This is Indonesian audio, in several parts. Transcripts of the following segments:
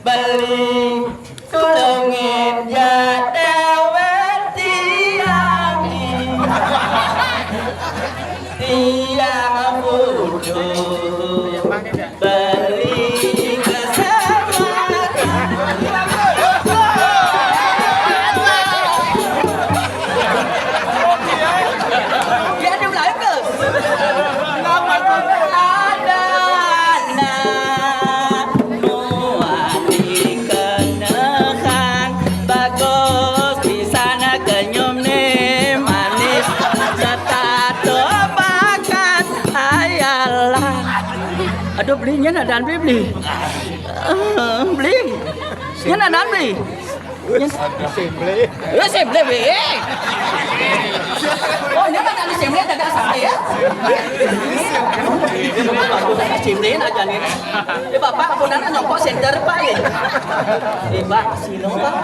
beli kulengin ya dewet tiangi tiang butuh beli aduh belinya nadaan beli beli nya nadaan beli assembly oh ini nadaan assembly dagang sate ya assembly aja nih bapak kemudian nyokok center pak ya pak sino pak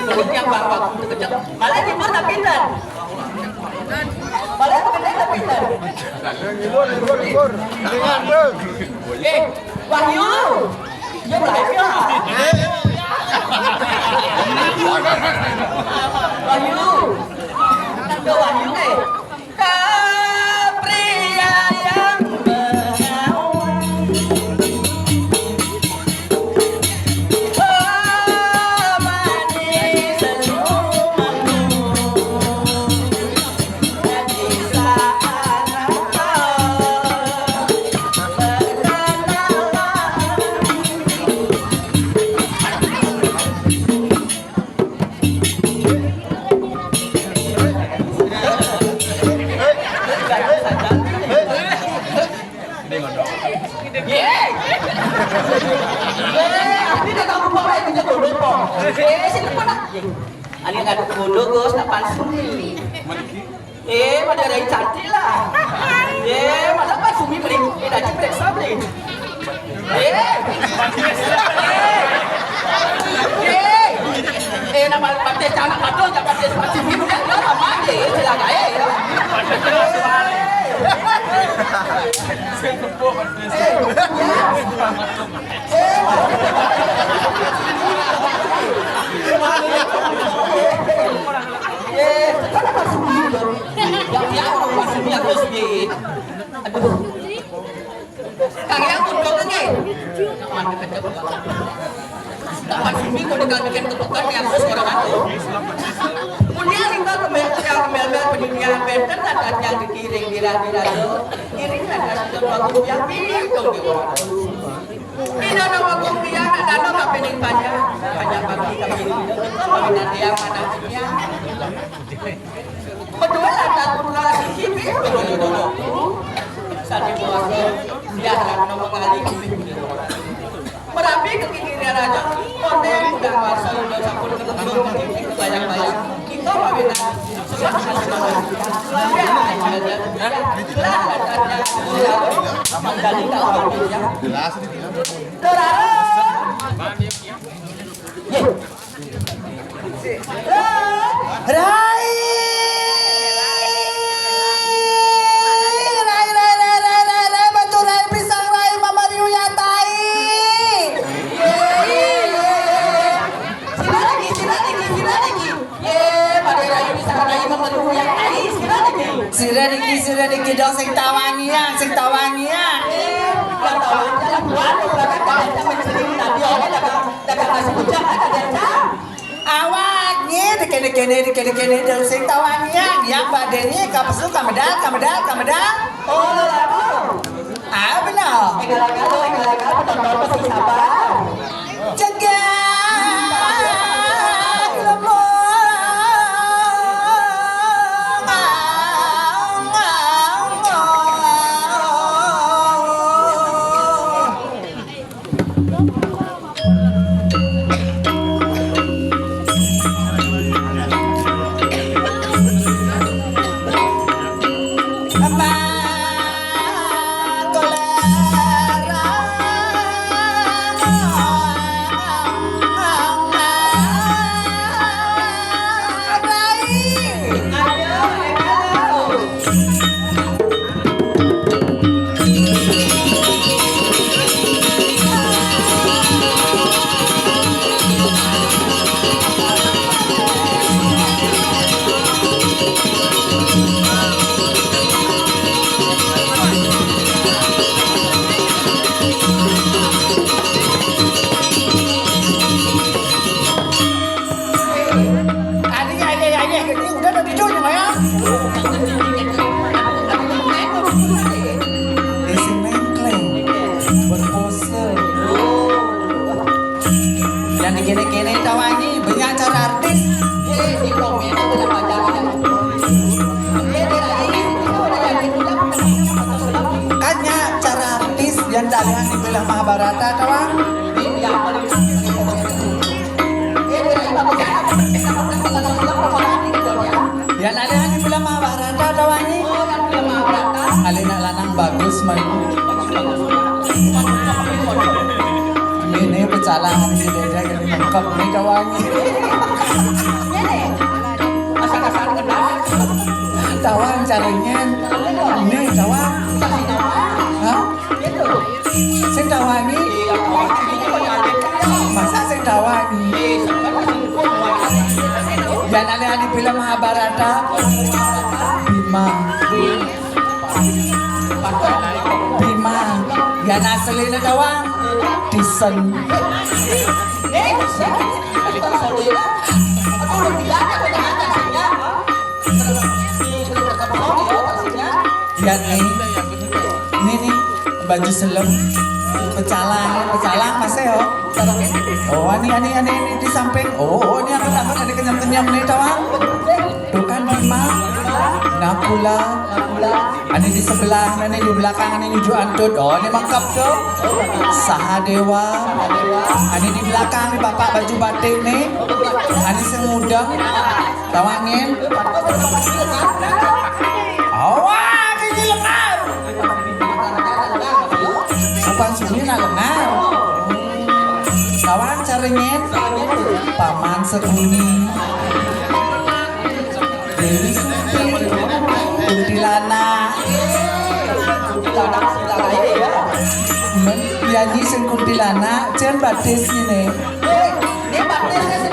aduh yang bawah kejap malah di mana pindah malah ke pindah pindah Wahyu dia live ya Wahyu ke Wahyu pria yang ani ngadu kudu Gus kapan sumi pada rai cantik lah pada apa sumi beli dah periksa beli nama partai canak patung jangan partai sumi bukan lama deh silakan Kang yang untuk lagi. Dapat sini kau dengan bikin ketukan yang seorang itu. Kemudian kita kembali pendidikan benten dan yang dikiring dira-dira itu. Kiring ada sesuatu yang bingung di orang. Ini ada waktu dia ada nama pening banyak bagi kami ini. Kami nanti yang mana punya. Betul ada turunan sini dulu. Satu keluarga dia akan ngomong kali merapi ke kiri raja konten udah masa udah campur ke telur itu banyak kita pamit Sira-diki dong sing tawangian. Awaknya dikene dong sing tawangian. Yang badannya kapesu kamedal. Oh lalu. Benar. Jaga. Isi mengkleng berpose. Dan kene-kene tawangi banyak cara artis. Kanya cara artis yang dalian dibilang Mahabharata tawang. Yang dalian dibilang Mahabharata tawangi. Alina lanang bagus man. Ini pecalangan di desa yang lengkap nih tawangi. Tawang caranya ini tawang. Hah? Sing tawangi? Masa sing tawangi? Yang alih-alih film Mahabharata Bima yang aslinya tawang Disen. Yang ini nih baju selem pecalang masih yo. Oh ini di samping. Oh ini aku dapat ada kenyam-kenyam nih tawang. Tuh kan Bima, Nakula. Ini di sebelah, ini di belakang, ini Yuju Antut. Oh ini mangkap tuh. Sahadewa. Ini di belakang nih bapak baju batik nih. Ini semudang. Tawangin. Awak ini lengar. Bukan sini nak lengar. Kawan caringin. Paman Sekuni. Dewi Suti. Kuntilana. Menyanyi sing kuntilana, jen batis ini. Ini batisnya sih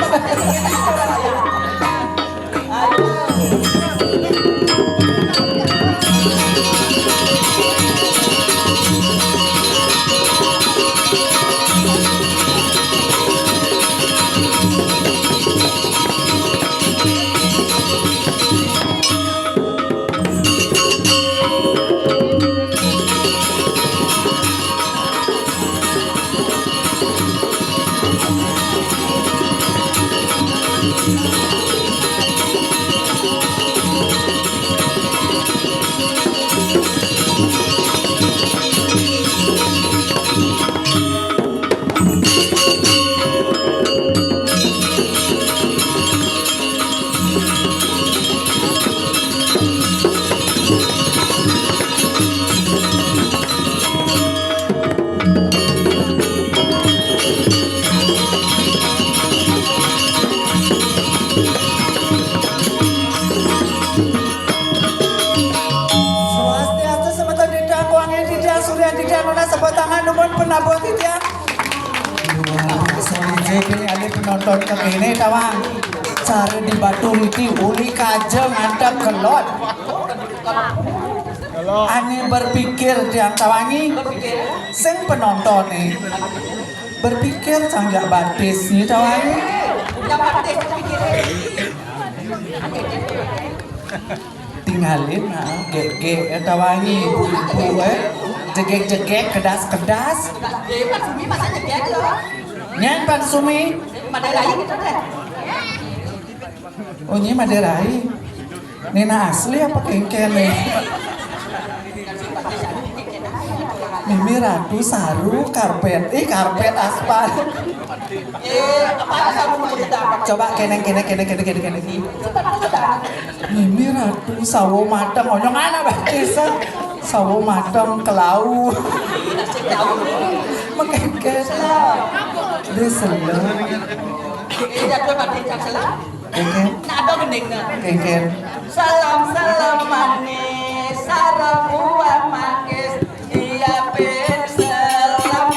penonton kemini tawang cari di Batu Riti uli kajeng ada kelot ani berpikir yang tawangi sing penonton nih berpikir canggak batis nih tawangi tinggalin gege tawangi ibu jegek kedas nyen Pan Sumi Maderai gitu deh. Oh ini Maderai. Nina asli apa kengkel nih? Mimi Ratu Saru karpet aspal. Apa saru coba kene. Mimi Ratu sawo matang onyong ana bahasa. Sawo matang kelau. Mengengkel lah. Dia seneng. Kengkel. Salam manis, salam buah manis, iya selam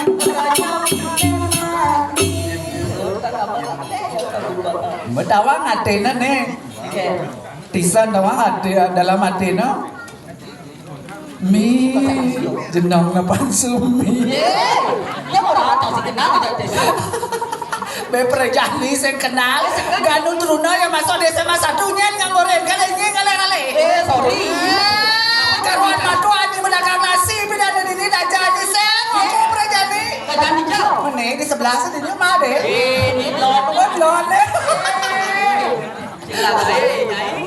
Betawang hatena nih. Tisan tawang ada dalam hatena. Mi jenang na Pan Sumi. Ya orang tahu sih kenal aja deh. Beperjani sing kenal Ganu Truna yang masuk di SMA 1 nyen nganggoren kali. Sorry. Karuan matu ani mendagang nasi pindah dari ini dah jadi sen. Ngomong Perjani. Jadi jauh. Mana di sebelah sini mah deh. Ini lon deh. Sila nyai.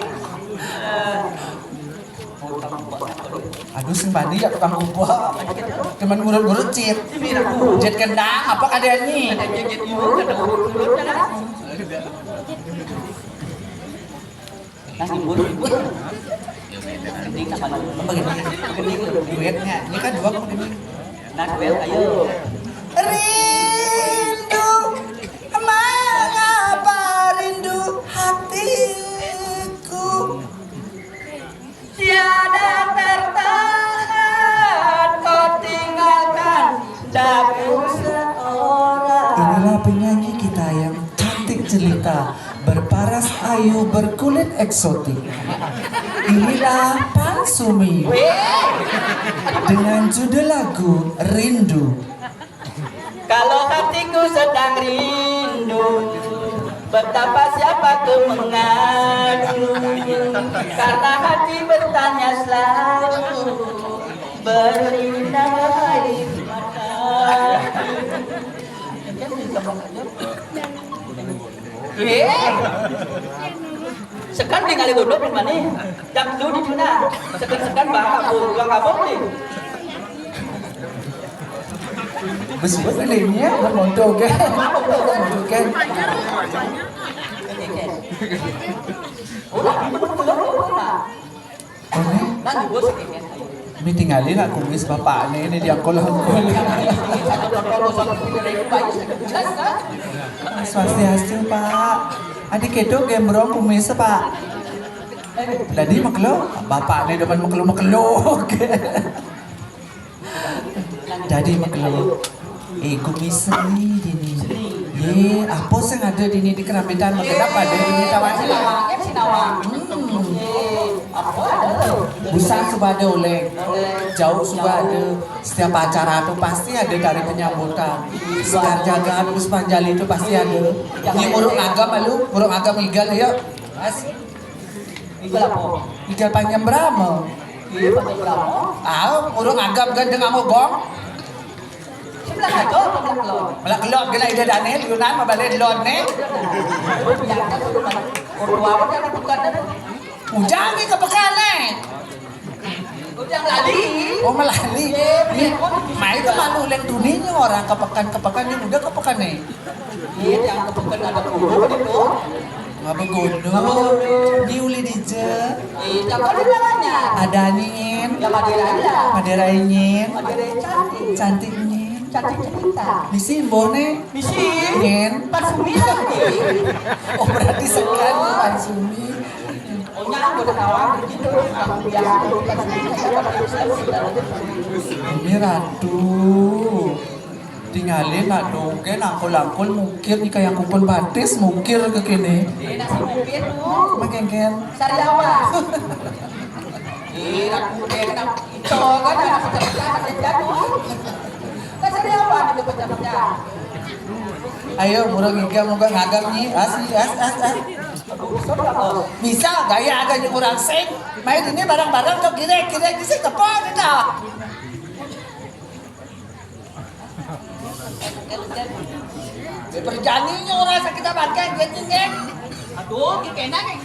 Aduh sing bani ya tukang kumpul. Cuman ngurut-ngurut cit. Jet kendang apa kadani? Duetnya, ini kan dua begini. Ayo. Rindu, mengapa rindu hatiku? Tiada tertahan kau tinggalkan daku seorang. Inilah penyanyi kita yang cantik jelita, berparas ayu, berkulit eksotik. Inilah Pansumi dengan judul lagu Rindu. Kalau hatiku sedang rindu, betapa siapa ku mengadu. Karena hati bertanya selalu, berlinang air mata. Sekan tinggal di duduk di mana? Jam dulu di mana? Sekan bang kabur nih. Besok lainnya bermontok kan? Nanti bos ini. Mi tinggalin aku kumis bapak ini dia kolong. Swastiastu Pak. Adik itu gembrong kumis Pak. Jadi maklo bapak ini depan maklo. Jadi maklo. Kumis ini dini. Ye, apa sih ada dini di keramaitan makanya pada dini tawan Sinawang. Apa ada? Busan sudah ada oleh jauh sudah ada setiap acara itu pasti ada dari penyambutan Sekar Jagat Puspanjali itu pasti ada ini urung agam malu urung agam igal ya mas Igal apa? igal panjang berapa Iya pakai berapa? urung agam kan dengan mogong Sebelah aja sebelah kelon. malah kelot gila ide Daniel Yunan mabalik lon nih Orang apa yang bukan ujang ke pekannya Ujang lali. oh melali mai itu malu leng dunia orang kepekan ini udah kepekan nih Iya yang kebukan ada kudu itu. nggak begono di uli dije Iya kau di belakangnya. ada nyin Yang Madura ada. Madera nyin Madura yang cantik. cantik nyin Cantik cerita. misi mbone Misi. nyin Pas sembilan nih. oh berarti sekian Pansumi Oh nyamuk ketawa begitu. Kamu biasa bukan ini ratu tinggalin nak dongeng angkul mungkir nih kayak kupon batis mungkir ke kini nasi mungkin tuh. mengengken Sariawan. Iya, aku kena itu kan ada pecah-pecah jatuh. Kan sariawan itu pecah-pecah. ayo murah giga moga ngagam nih as bisa gaya agak kurang sing main ini barang-barang tuh kira sih tepat kita Perjaninya orang sakit pakai geng. Aduh, kena nih.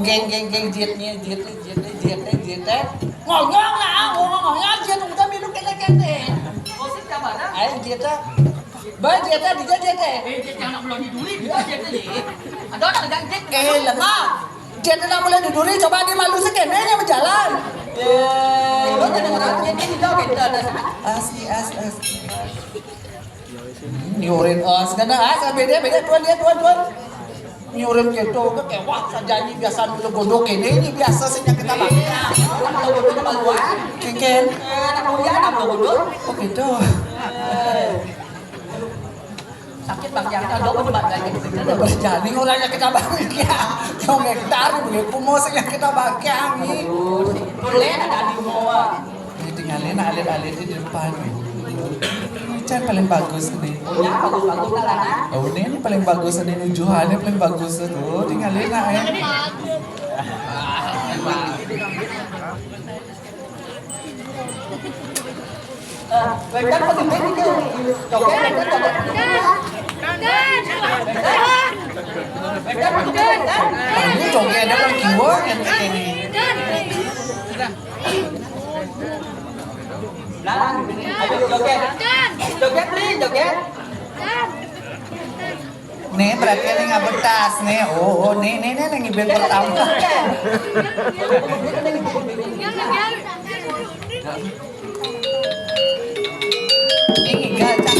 Geng jetnya. Ngonyong lah, jet udah minum kele-kele. Oh, sih mana? Ayo jeta. Ba jeta dia jeta. Jangan belum diduri, dia tadi. Ada orang enggak jet. Lengah. Jeta nak mulai duduri coba dia malu sekenenya berjalan. Lo jangan orang jet ini jauh kita ada. As. Nyurin os kadang beda tuan. Nyurin gitu kayak wah saja ini biasa dulu gondok ini biasa sih yang kita pakai. Orang kalau bodoh maluan. Kengken. Anak muda anak bodoh. Oh gitu. Sakit bang jangan ada obat lagi. Berjani orangnya kita bagian. Yang hektar begitu kumos yang kita bagian nih. Boleh ada di semua. Tinggalin alir-alir di depan. Chan paling bagus nih. Punya bagus-bagus lah Lana. Oh ini paling bagus nih nujuhannya paling bagus tuh tinggalin lah ya. Better pag-ibig niyo. Joget, better joget. Better pag-ibig. Ini jogetnya paling kiwa yang ini. Nah, ayo joget. Joget nih, joget. Nih berarti ini nggak betas nih. Oh nih yang ibet pertama. Ini gajah.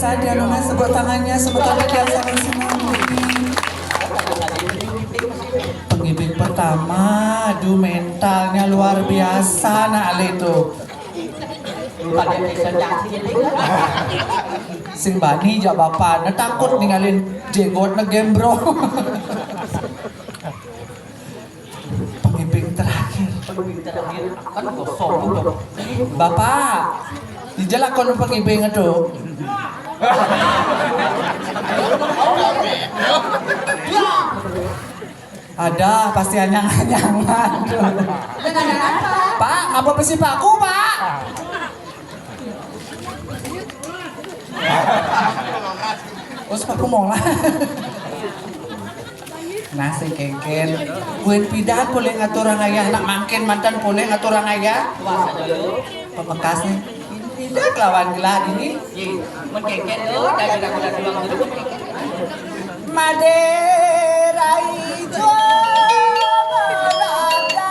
biasa dia nuna sebut tangannya biasa semua. Pengiring pertama, aduh mentalnya luar biasa nak Ale itu. Sing bani jak bapak, na takut ninggalin jenggot na gembro. Pengiring terakhir kan kosong dong. Bapak, dijelakon pengiring itu. Ada pasti anyang-anyangan. Pak, ngapa besi paku, Pak? Oh, sepaku mau lah. Nasi kengken. Kuen pidahan boleh ngatur orang ayah. Nak mangkin mantan boleh ngatur orang ayah. Pemekasnya. Tidak lawan gelar ini. Mengkengken tuh, dari aku dulu mengkengken. Madera hijau melanda.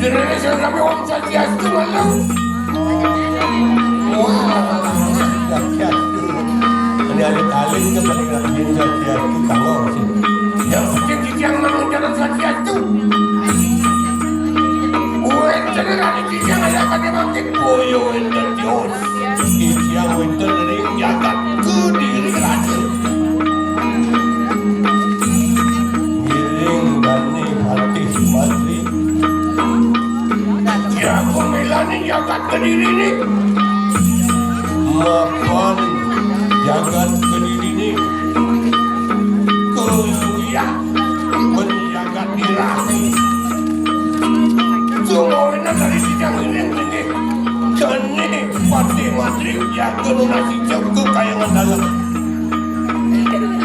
Kira-kira saya kami orang Swastiastu malam. Wah, Swastiastu. Ini alit-alit ke paling rajin Swastiastu kalau sih. Yang penting kita yang mengucapkan Swastiastu. Generali kita yang ada pada makin boyo enter Dios. Kita yang enter dari jagat ke diri raja. Giring dani mati matri. Ya komelani jagat ke diri ini. Makan jagat ke diri ini. Kuya menjagat diri. Semua ini dari sidang ini Kene pati matri ya donasi jago kayangan dalam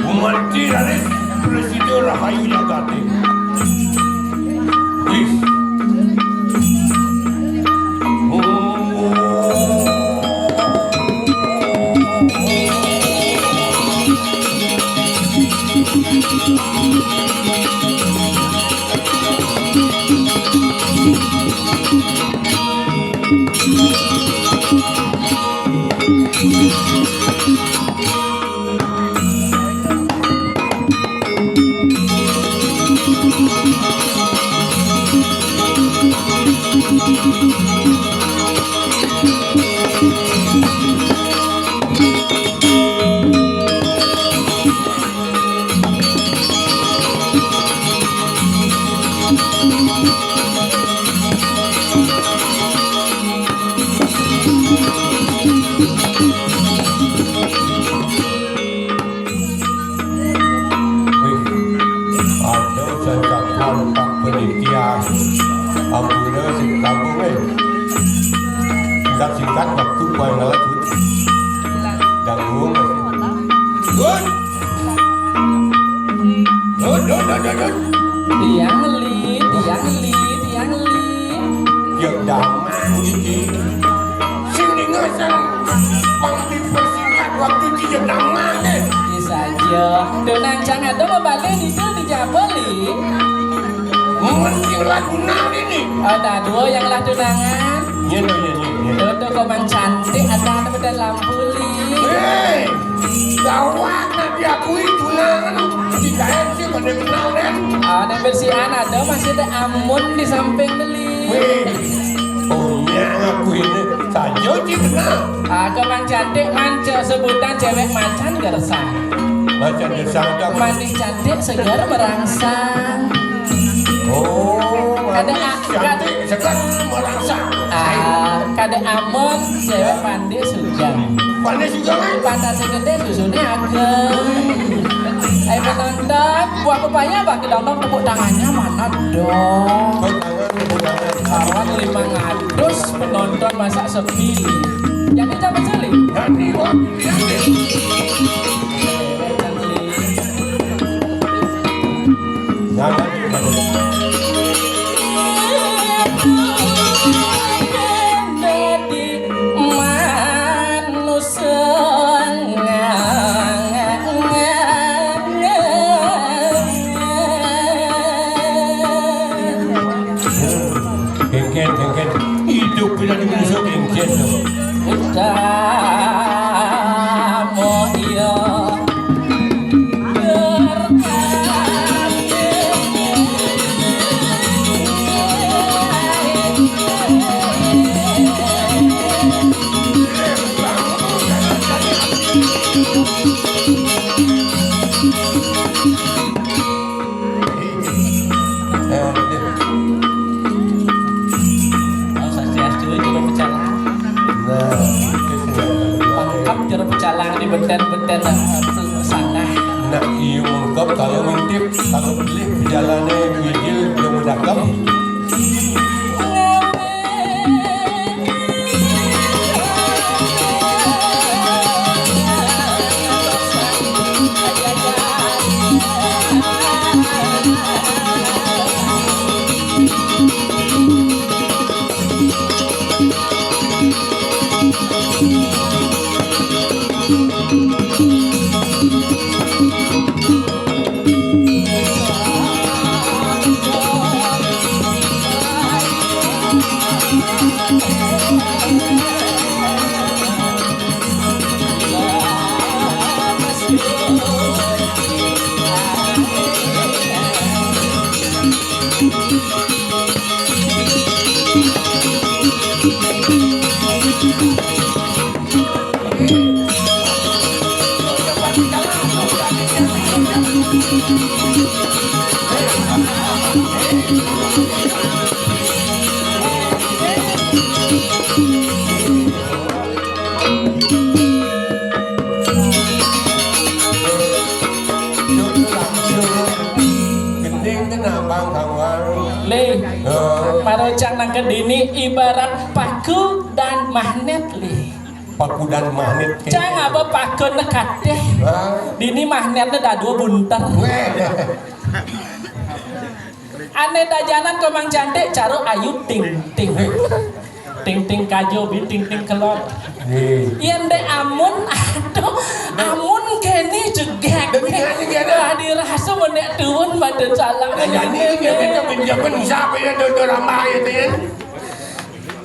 Umarti dari Presiden Rahayu Jagate Wih singkat waktu pada dan uang good Tiang ngeli yang damai ini sini ngasang pangdi persingkat waktu dia damai bisa aja donang jangan dong balik itu dijabeli mungkin lagu nang ini ada dua yang lah tunangan Dodo komang cantik ada pada lampu li. Hei, gawat nanti aku itu nangan. Jika sih pada kenal deh. Ada bersihan ada masih ada amun di samping beli. Hei, punya aku ini saja kenal. Komang cantik manca sebutan cewek macan gersang. Macan gersang tak. Mandi cantik segar merangsang. Oh, ada cantik segar merangsang. Kade amon cewek pandai sujan. Pandai sujan kan? Pandai segede susunya ageng. Ayo penonton, buah pepaya bagi dong tepuk tangannya mana dong? Kawan 500 penonton masak sepilih. Yang kita beceli. Nanti wah, hidup bila dimasuk engket tu. Kamu iya benten-benten sana. Nak iungkap kalau mintip kalau beli jalannya ngijil yang mendakam. cang nang kedini ibarat paku dan magnet li. Paku dan magnet. Cang apa paku nekateh. Dini magnetnya dah dua bunter. Ane dajanan kemang cantik caro ayu ting ting. Ting ting kajo bi ting ting kelot. Yen de amun aduh amun kene jegek. Lah dirasa menek tuun badan salah. Jadi kita pinjaman siapa yang dodol ramah itu ya?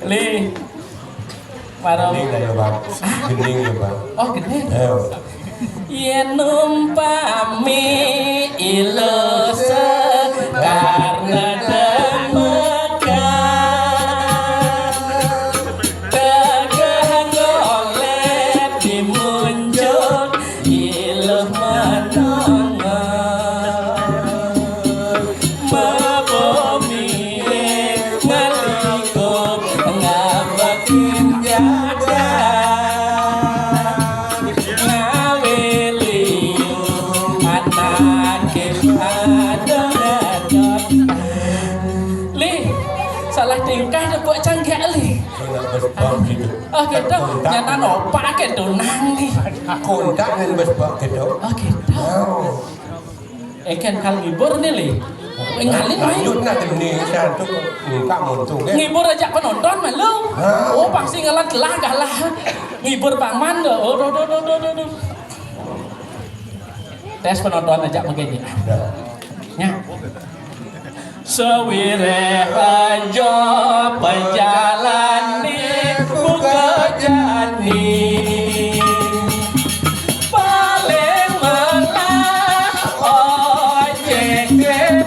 Li. Maro. Gening ya bang. Gening ya bang. Oh gede. Yen numpami ilose karena oh gitu, nyata nopak gitu nanti. Kontak dengan besbak gitu. Oh gitu. Eken kal ngibur nih li. Ngalin main. Lanjut nak ini satu ngungkap muntung kan. Ngibur aja penonton mah lu. Oh pasti ngelat lah galah. Ngibur paman lo. Oh do. Tes penonton aja begini. Ya. Sewire aja perjalanan buka jani paling malah ojek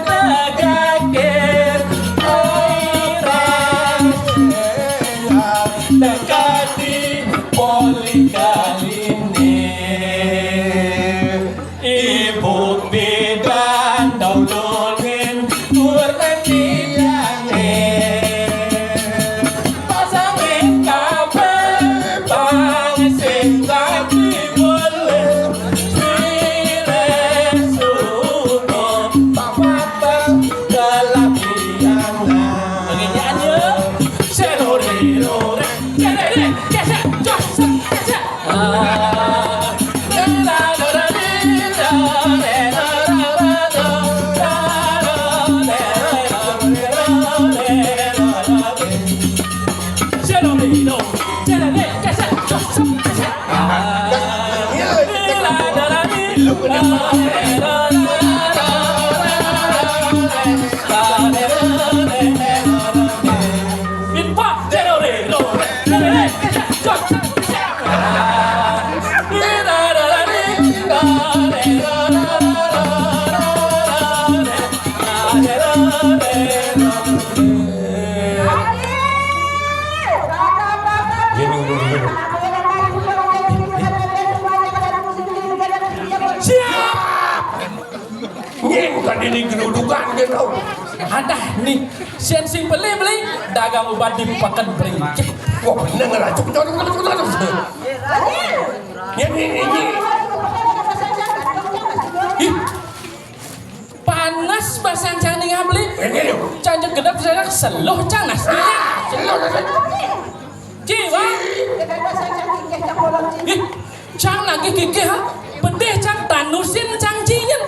tegakir airan dekati poli kali ini ibu bidan daulungin kurang ini gerudukan gitu. Ada nih, sian sing beli dagang obat di pakan berincik. Wah bener nggak cukup. Ini. Panas basang cang nih ngabli. Cang gedap saya seluh cang nasnya. Jiwa. Cang lagi gigih ha. Pedih cang tanusin cang jinyen.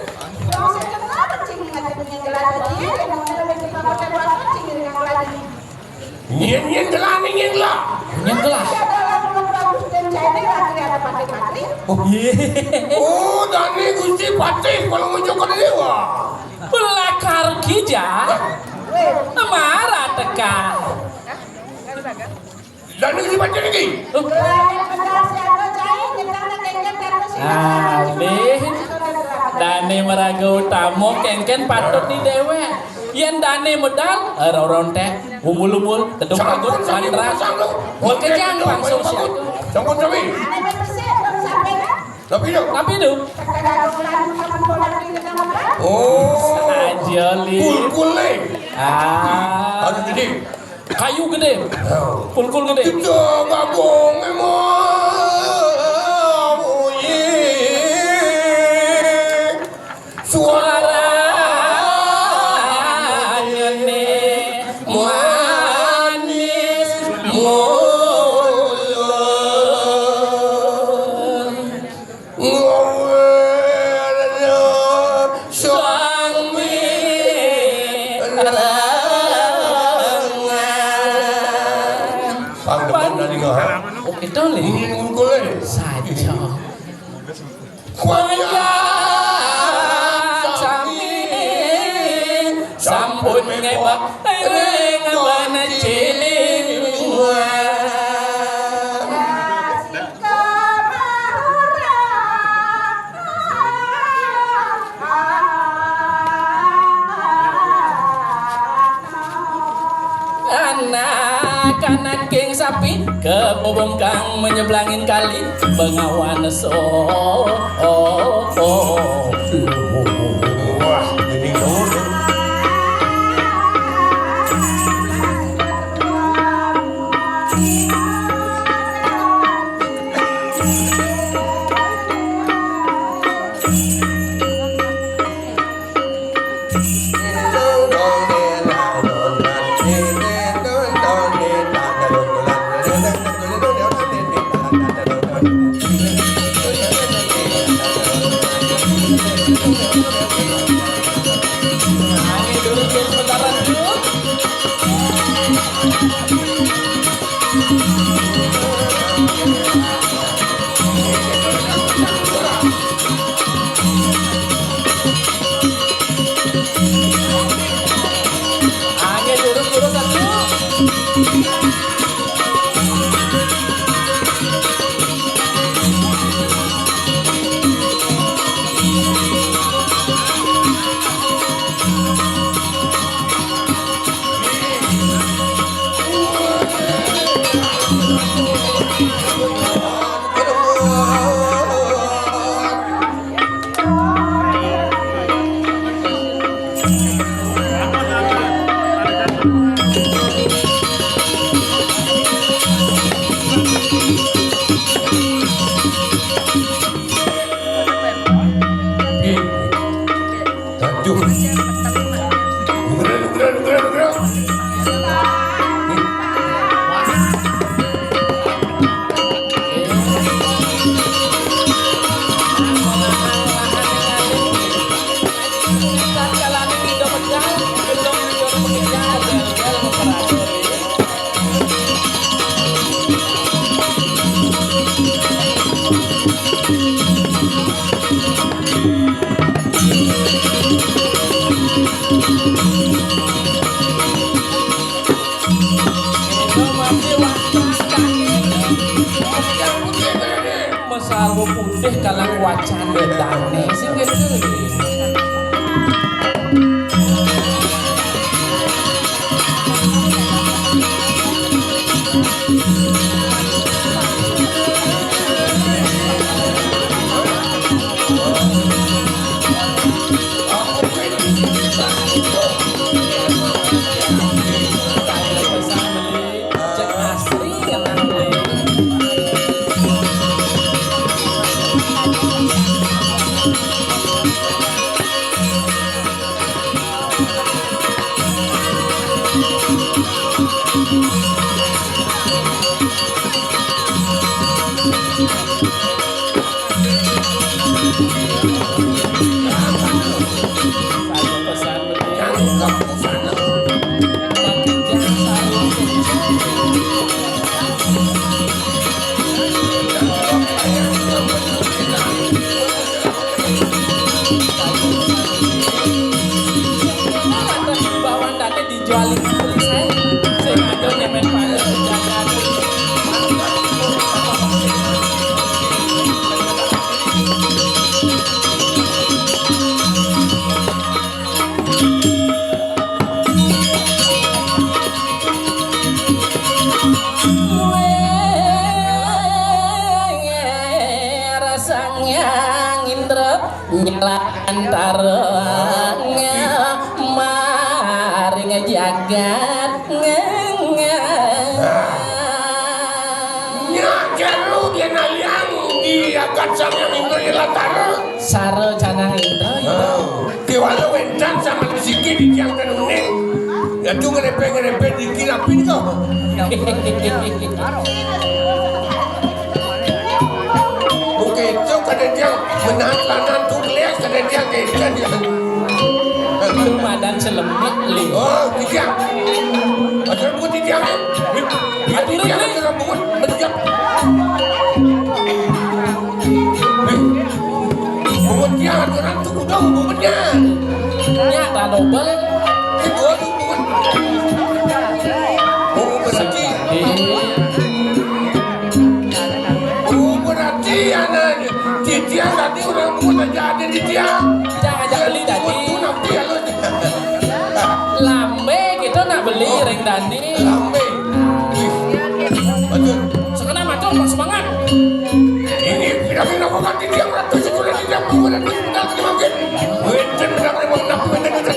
Nyen gelah. Oh, Dani Gusti Patih kalau menjokot dewa. Pelakar kija. Marah teka. Dani Gusti Patih lagi. Dane meraga utama kengken patut di dewe. Yen dane modal rontek umul-umul teduk agut mandra. Bekejang langsung siap. Sangkut sawi. Tapi itu. Oh. Ajali. Kul nih. Harus gede. Kayu gede. Kul gede. Kita gabung emang. Suara Oke dole. Saja. Kuaya sami sampun ngewak ngabana ciling. Anak king sapi kebobong kang menyeblangin kali bengawan Wah, jadi ngomong. Mesarwo putih kalang wacan bedane sing ngene. Nyala antara maring jagat Nyajaru dia naliang dia kacang yang Indra latar saro canang Indra Kiwala wendan sama musiki di tiang kenuning Ya tu ngerepek dikira pin kau. Oke, itu kadang dia menahan lanan tu lihat kadang dia kecan dia. Badan selembut li. Oh, dia. Ada pun dia. Ada dia kena buat menjap. Buat dia orang tu kuda buatnya. Nya tak double. Itu tu buat. Oh, berarti. Oh, berarti anak dia tadi orang buat aja ada di dia. Jangan beli tadi. Lambe gitu nak beli ring dani. Lambe. Betul. Sekarang macam orang semangat. Ini pindah-pindah orang di dia ratus sekolah di dia bangunan di pindah di makin. Wencen benar memang nak wencen kita.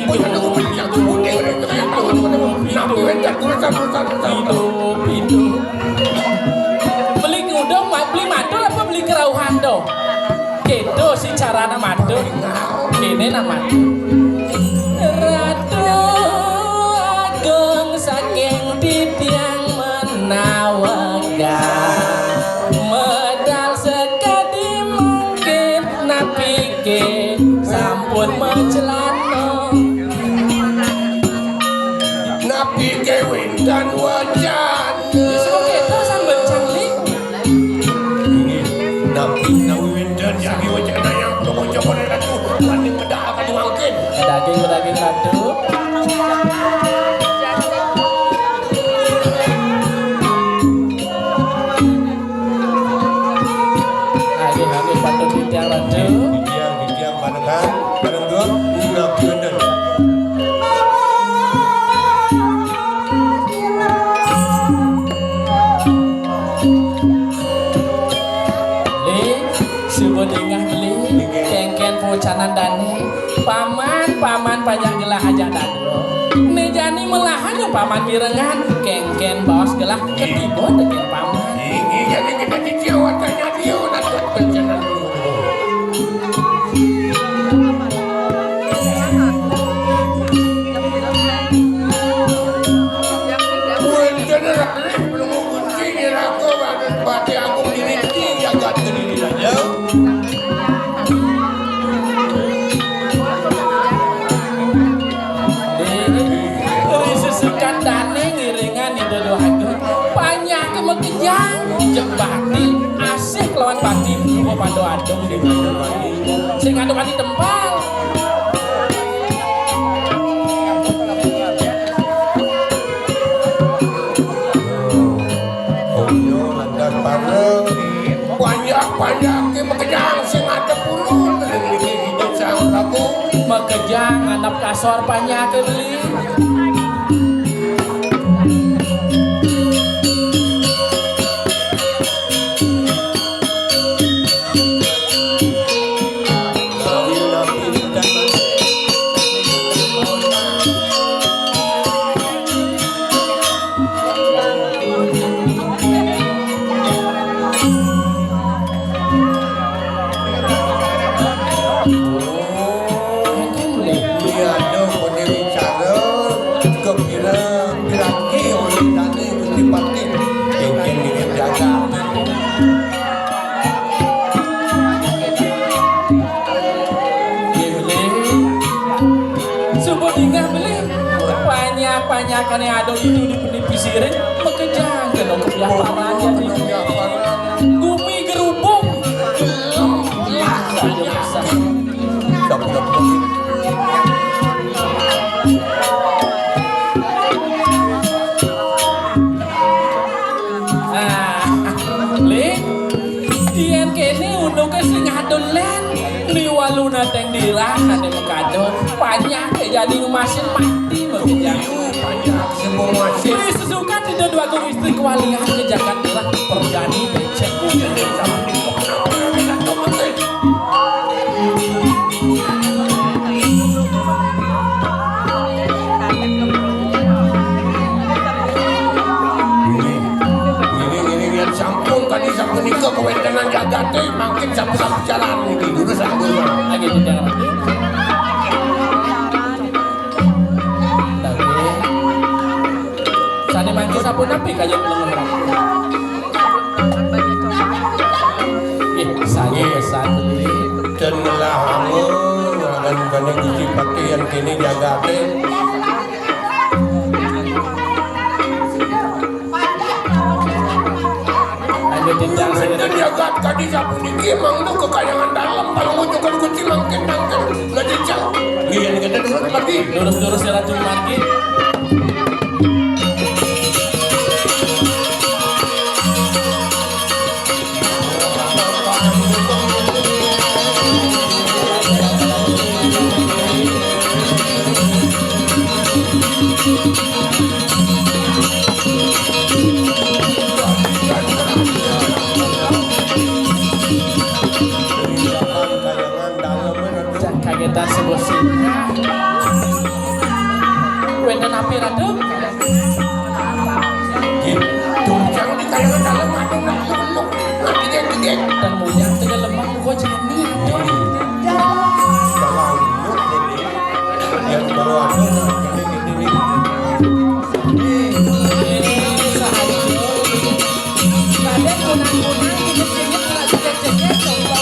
Bukan aku pilih yang tu putih orang tu yang tahu tu nak wencen kurang. Itu. Beli udang, beli madul apa beli kerauhan dong? Gitu sih cara nama madul. Ini nama Ratu Agung saking titiang menawaga medal sekadi mungkin napike sampun mencelano Napike windan wajan. Semoga itu sambil canggih. Napi windan jadi wajan yang coba-coba ratu paling bedak akan mungkin. Daging ratu. Lagi patut titiang ratu. Dia barengan, bareng dua, napi windan. Subodingah beli kengken pucanan dani paman pajak gelah aja dado nejani melahan paman mirengan kengken bawas gelah ketibo dengan paman Ini jadi kita diciawat tanya dia nak buat bencana dulu. Bencana rakyat belum kunci ni rakyat badan bati aku diri jaga diri saja. Susukan dane ngiringan itu doakan banyak kemekejang jembati asik lawan bati mau padu adung di sing adu mati tembang Oh yo landas bareng banyak kemekejang sing ada puluh ini hidup sang aku. mekejang anap kasor banyak beli banyak-banyakan yang ada itu di penipisirin mekejang kena kebiah paman jadi gumi gerubung saja besar Dian kene undung ke sing adolen liwaluna teng dirah ade mekado banyak jadi ngemasin mati mekejang Semua masih Ini sesuka tidak dua guru istri kewalian ke Jakarta perjani becek bukan sama di ini yang sampung tadi sampung nikah kewenangan jaga tuh makin sampung jalan ini dulu sampung lagi di dalam Sane mangke sampun napi kaya lengan. Saya pesan beli. Cenlah amun agan Gusti pakaian kini jaga teh. Tinjang saya jagat kadi sapu diki mang nu kekayangan dalam paling ujung kan kunci mangkin lah jejak iya nih kita dulu lagi lurus ya Ratu Margi. Kagetan sebuah singa. Wenten api Ratu? Gitu, jangan di kayangan dalam ada nanti geng. Dan mujang tengah lemah gua jani Ratu. Kalau yang baru ada gini. Kadang kunang-kunang inget-inget lagi cek-cek coba.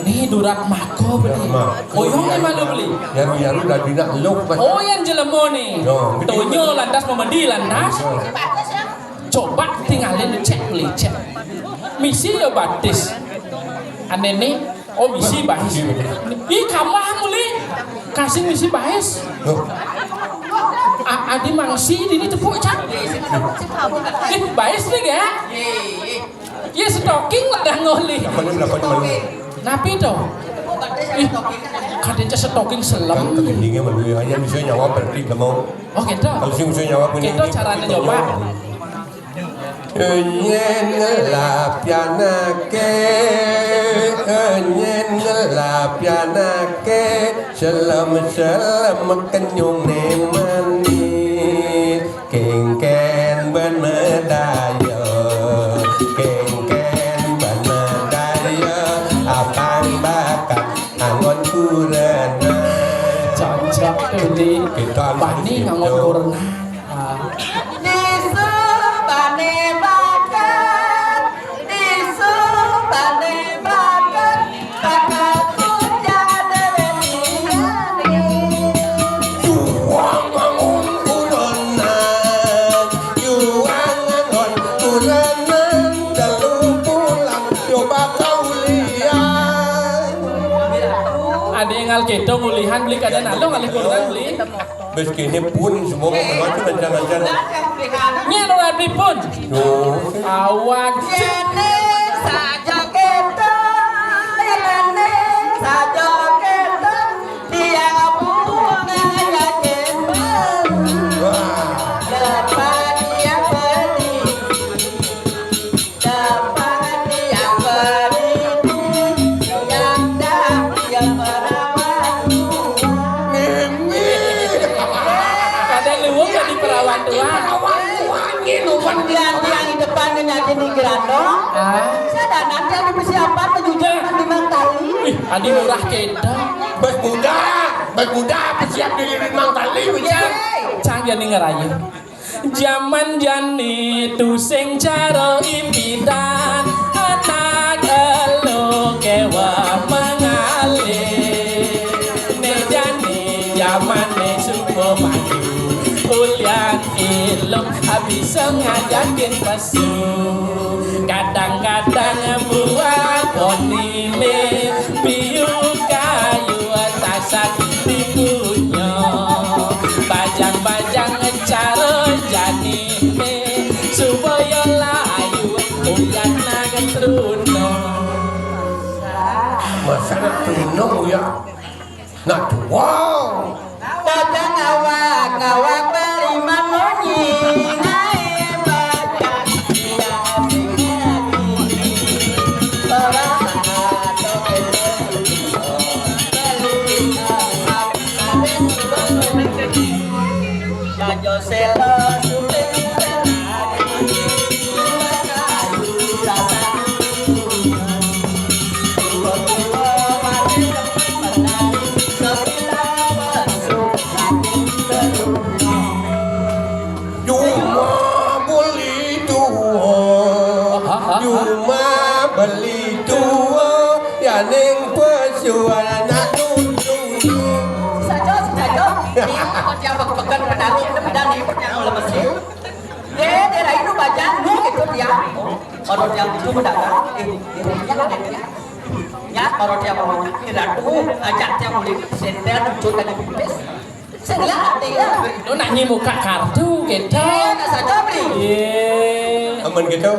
Nih durat mako beli. Oyong yang mana beli? Yang udah tidak luk. Oh yang jelemo nih. Tonyo lantas memedi lantas. Coba tinggalin cek beli cek. Misi ya batis. Aneh nih. Oh misi bahis. Ih kamang beli. Kasih misi bahis. Adi mangsi ini tepuk cak. Ih bahis nih ya. Ya stocking lah dah ngoli. Napi dong. Ih, kadang stocking selam. Kegendingnya melalui aja bisa nyawa berarti nggak mau. Oh gitu. Kalau sih bisa nyawa punya. Gitu caranya nyoba. Enyen ngelapianake, selam kenyung nemani, kengken ben medaya, apang bakat angon kurena. Cocok beli. Bani ngangon kurena. Gitu mulihan beli kadang alung kali kurang beli. Begini pun semua orang itu macam-macam. Nyelur pun. Awak Jene saja kita, jene saja kita, dia punya jember. Dapat yang beri, dapat yang beri, yang dah yang merawat. kadang luwung kan di perawan tua. Kemudian yang di depannya nyanyi di Grando. Saya nanti ada persiapan menuju 5 kali. Ih, adi murah kita. Bas muda siap di 5 kali Cang, cang jani ngerayu. Zaman jani tu sing caro impitan anak elo kewa mengalir. Ne jani zaman ne supo maju ulian ilmu habis ngajakin pasu. Kadang-kadang buat ponile piu kayu tasak dipunya. Bajang-bajang cara janine supaya layu ulian naga truno. masalah truno ya. Nah, wow. Kadang ngawak beri manoni. sela sudah Cuma beli tua ya neng pesuara nak nundu saja dia pegang pedang pedang yang lemes dia itu baca gitu dia orang yang itu mendagang dia ada dia ya orang dia mau ratu ajak dia beli senter lucu dan bibis saya dia Lu nanya muka kartu gitu. nggak saja beli aman gitu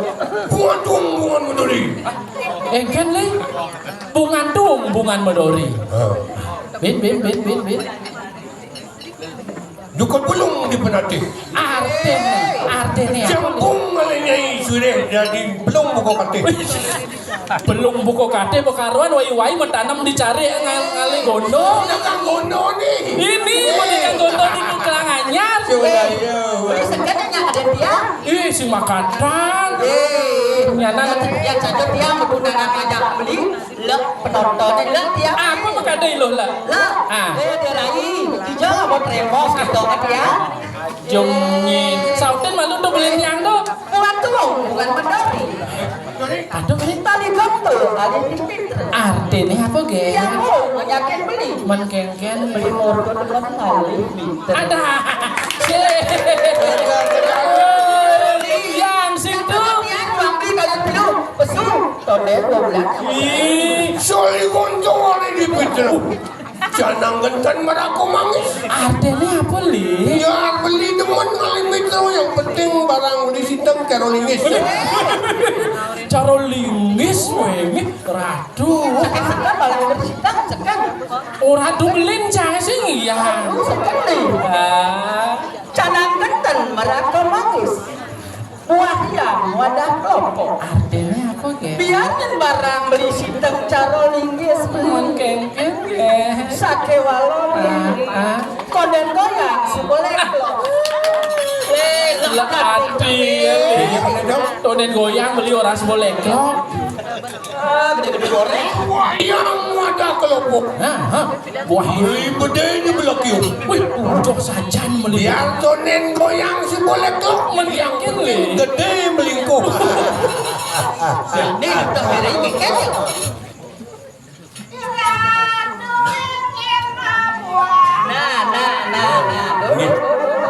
bungan medori Kan li bungan medori. Bin. Dukot belum di penati Artene jambung malainya sudah jadi belum buka kati belum buka kate bekaruan wai mentanam dicari ngali gondo. jangan gono nih Ini mau gondo di Kelanganyar. beli sekarangnya ada dia Si makatan. Nyana yang satu dia menggunakan ajak beli lek penontonnya lek dia apa makadai lo lah. dia lagi hijau mau tremos gitu kan dia Jongin Sauten malu tuh beli yang tuh. bukan medori Aduh ini tali gombo ada di pinter artinya apa ge? yang mau nyakin beli Menkengken beli morgo teman kali pinter ada. Yang situ. dia jual beli kayak dulu pesu tahun 12 Soli goncong ada di pintu jangan gentan maraku mangis Artinya apa li? ya beli teman kali metro yang penting barang di sitang karolingis Carolingis wenge radu. sekan balik bersitang sekan Ora dubelin cah sing iya. sekan nih canang genten meraka mangis buah yang wadah kelompok Artinya apa ge? biarin barang beli sitang carolinggis beli Menkengken sake walon konden goyang seboleh Lek ati tonen goyang beli orang seboleh klok. gede-gede goreng yang ada kelompok Buah beli bedanya belakang wih, udah sajan beli. biar tonen goyang seboleh klok Menyakin li. gede melingkup ini udah beri kekek nah ini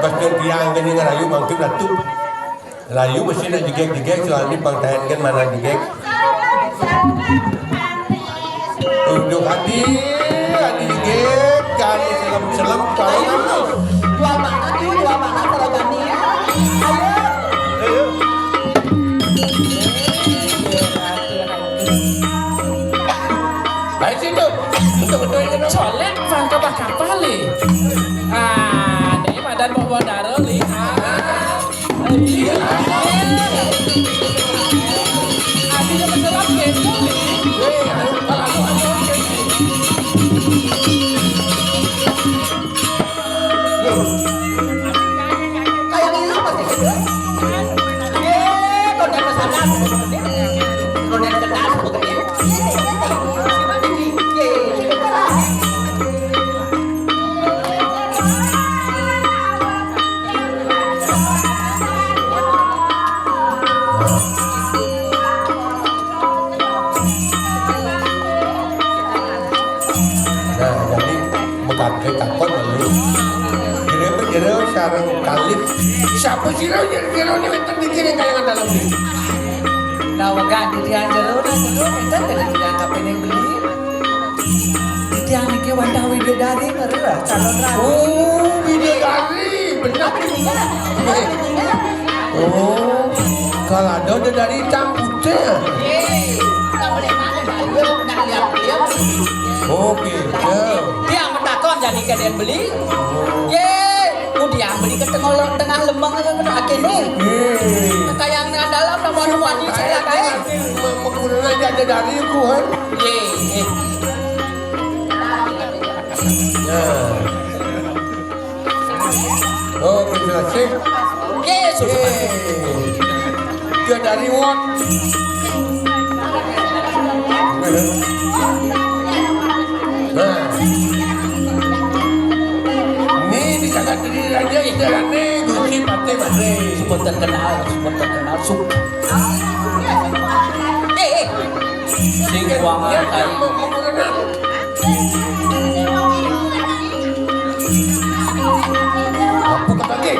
pastor tiang kan yang rayu mangkip ratu rayu mesti nak digek soalnya pangtahan kan mana digek untuk hati digek kali selam kalau dua mana kalau gani ya ayo baik situ betul ini Soalnya fangka bakal li. Ini madan bawa darah li. Adinya keselap gitu li. kayak ini pasti gitu konden pesanan konden ketas pokoknya nah jadi mengkakai takut lalu kira sarang kalip siapa sih lo kira ini betul dikirim kayak dalam ini nah wagak di tiang jeruk kita tidak dianggap ini beli di tiang ini wadah widodari ngerti calon ragu oh bidadari benar oh kalau ada dari hitam putih kita boleh mana beliau nak lihat oke dia menakon jadi kalian beli dia beli ke tengah lembang akhirnya kayak yang dalam nama ini saya kayak menggunakan jada dari ku kan oke sih. Yesus. Dia dari Won. Nah, ini dijaga diri aja istilahnya Gusti Pate Mare. Super terkenal. Sing wangan Dia tai. mau mengenal. Apa kata lagi?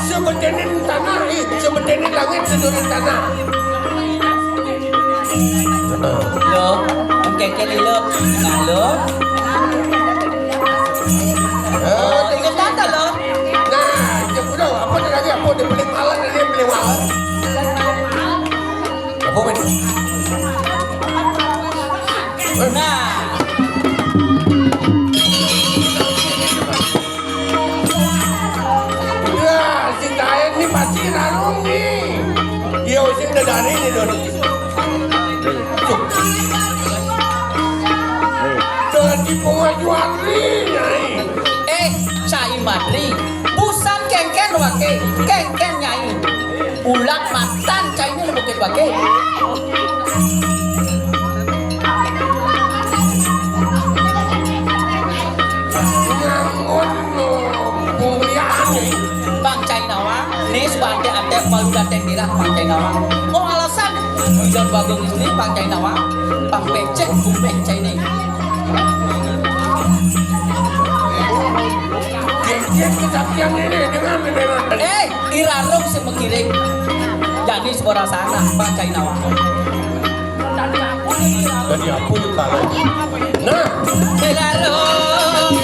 Sebentenin tanah, sebentenin langit, seluruh tanah. Lo, keke lo. Nah lo. Tinggal tanda lo. Nah, dia udah apa dia lagi? Apa dia paling malas dan dia paling malas? Apa ini? Nah. Ya, si Dayan ini pasti rarung nih. Dia using udah dari ini dong. Jadi pengajuan nih. Cai Madri. Busan kengken wake. Kengken nyai. Ulang matan cai ini lebih wake. Bang Cai Nawa, nih sebagai adek baru datang dirah Bang Cai Nawa. Oh alasan, jangan bagus ini Bang Cai Nawa, Bang Becek, Bung Cai ini. Kengken kesaktian ini dengan beneran. Irarong si mengiring. Jadi sebuah sana Bang Cai Nawa. Jadi apa juga? Nah, Irarong,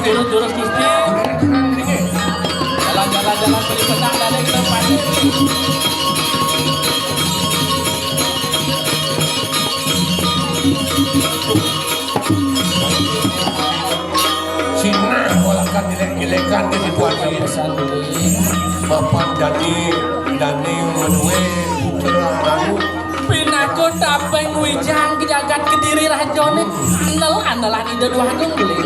Terus Gusti. Jalan beli petang dari tempat ini. Cina walakan jelek-jelekan ke situasi Bapak Dani menue cerah Pinaku tapeng wijang jagat Kediri rajone andalan ide dua agung beli.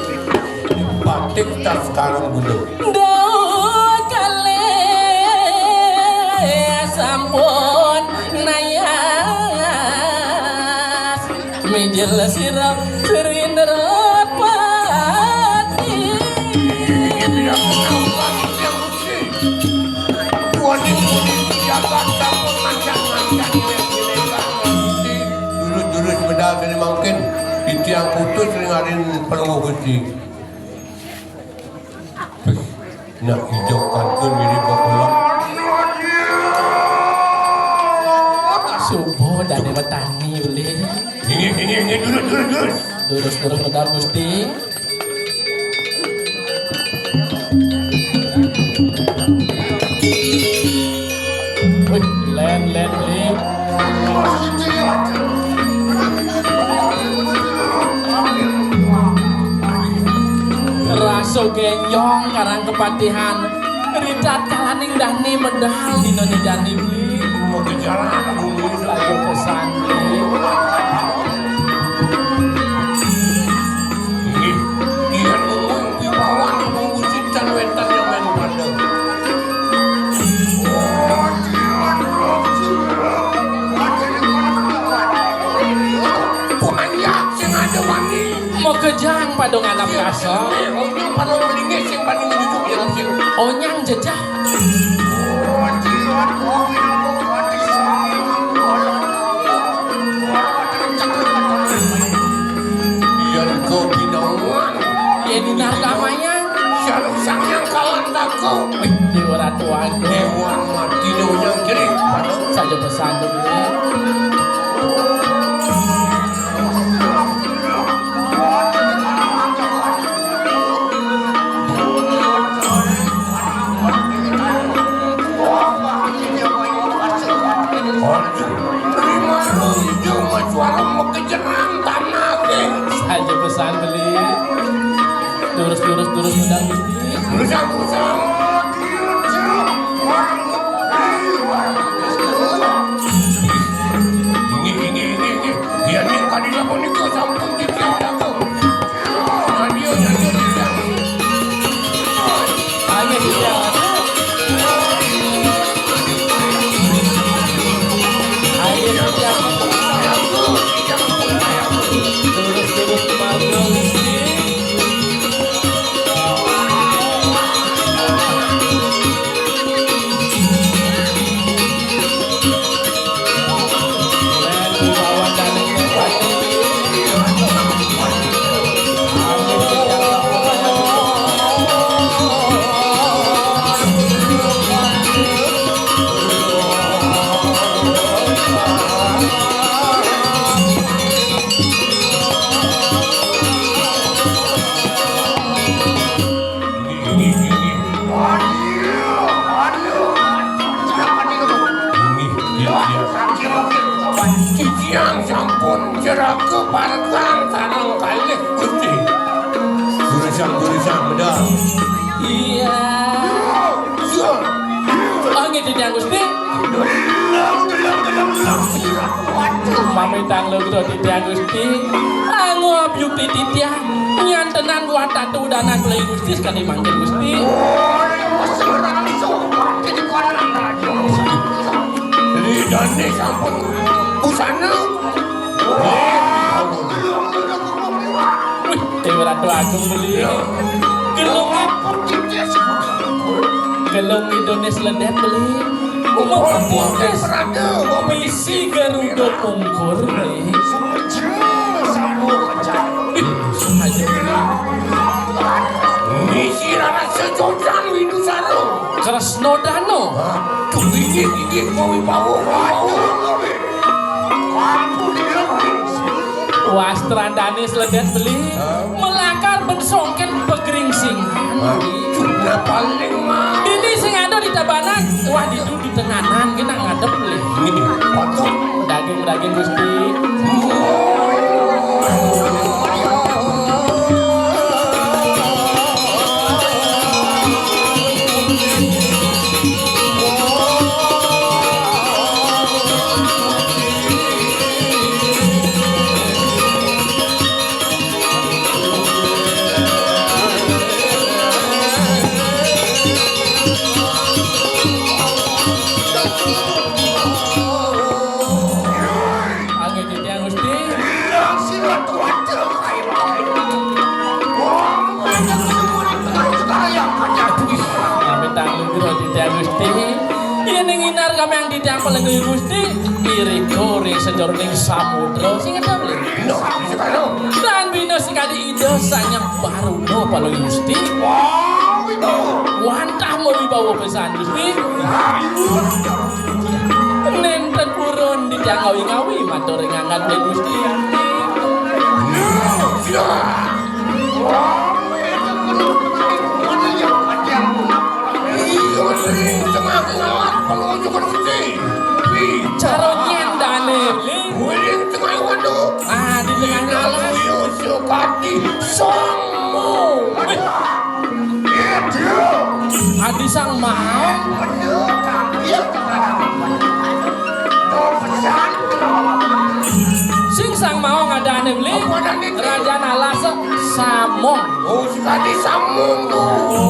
batik tak sekarang dulu. Dua kali sampun nayas mijil sirap serinderot pati. Jurus-jurus bedal dari mungkin di tiang putus sering arin pelungu gusti. Nak hijau kantun mirip bakulak. Subuh dari petani beli. Ini durus. Durus bedal Gusti. Wih, len beli. Raso genyong karang kepatihan Ricat kalaning dani medal dino ni jani beli. Mau ke jalan bumi Lagi pesan beli. ini dia ngomong di bawah mengusitkan wetan yang main pada. Banyak yang ada wangi. Mau kejang padong anak kasar. Orang pada melingis yang banding duduk yang sih. Onyang jejak. aku. Dewa Ratu Agung. Dewan mati yang kiri. Saja pesan dulu. Saja pesan beli. Terus udah Gusti. Ini. Dia ni kali lah pun ikut sampun di tiang aku. Dia. Ayo dia. Terus Margo Gusti. Yang sampun jerak ke barang sarang kali Gusti. Gurisan bedah. Iya. Angin di tiang Gusti. Pamitang lo gitu di tiang Gusti. Anguap yukti di tiang. Nyantenan watatu danan play Gusti sekali manggil Gusti. Dane sampun busana. Wih, Dewa Ratu Agung beli. Gelung Indonesia ledet beli. Umum podcast. Komisi Garuda Pungkur beli. Misi rara sejojan Winusaro. Kresno Dano. Gigit kowe bawa. Wastrandane seledet beli. Melakar bensongket pegeringsing. Cuna paling mah. Ini sing ada di tabanan. Wah itu di tenanan kita ngadep beli. Ini potong Daging Gusti. Kami yang tidak pelenggai Gusti iri goreng sejauh ning samudra sing ada beli dan bina sekali ide sanyang baru no pelenggai Gusti wantah mau dibawa pesan Gusti nenten purun di ngawi-ngawi matur ngangat beli Gusti cara nyendane Willing tengah waduk. di tengah alas Yusukati Somo. adi sang mau sing sang mau ngadane beli raja alas samong Oh, sekali samung tuh.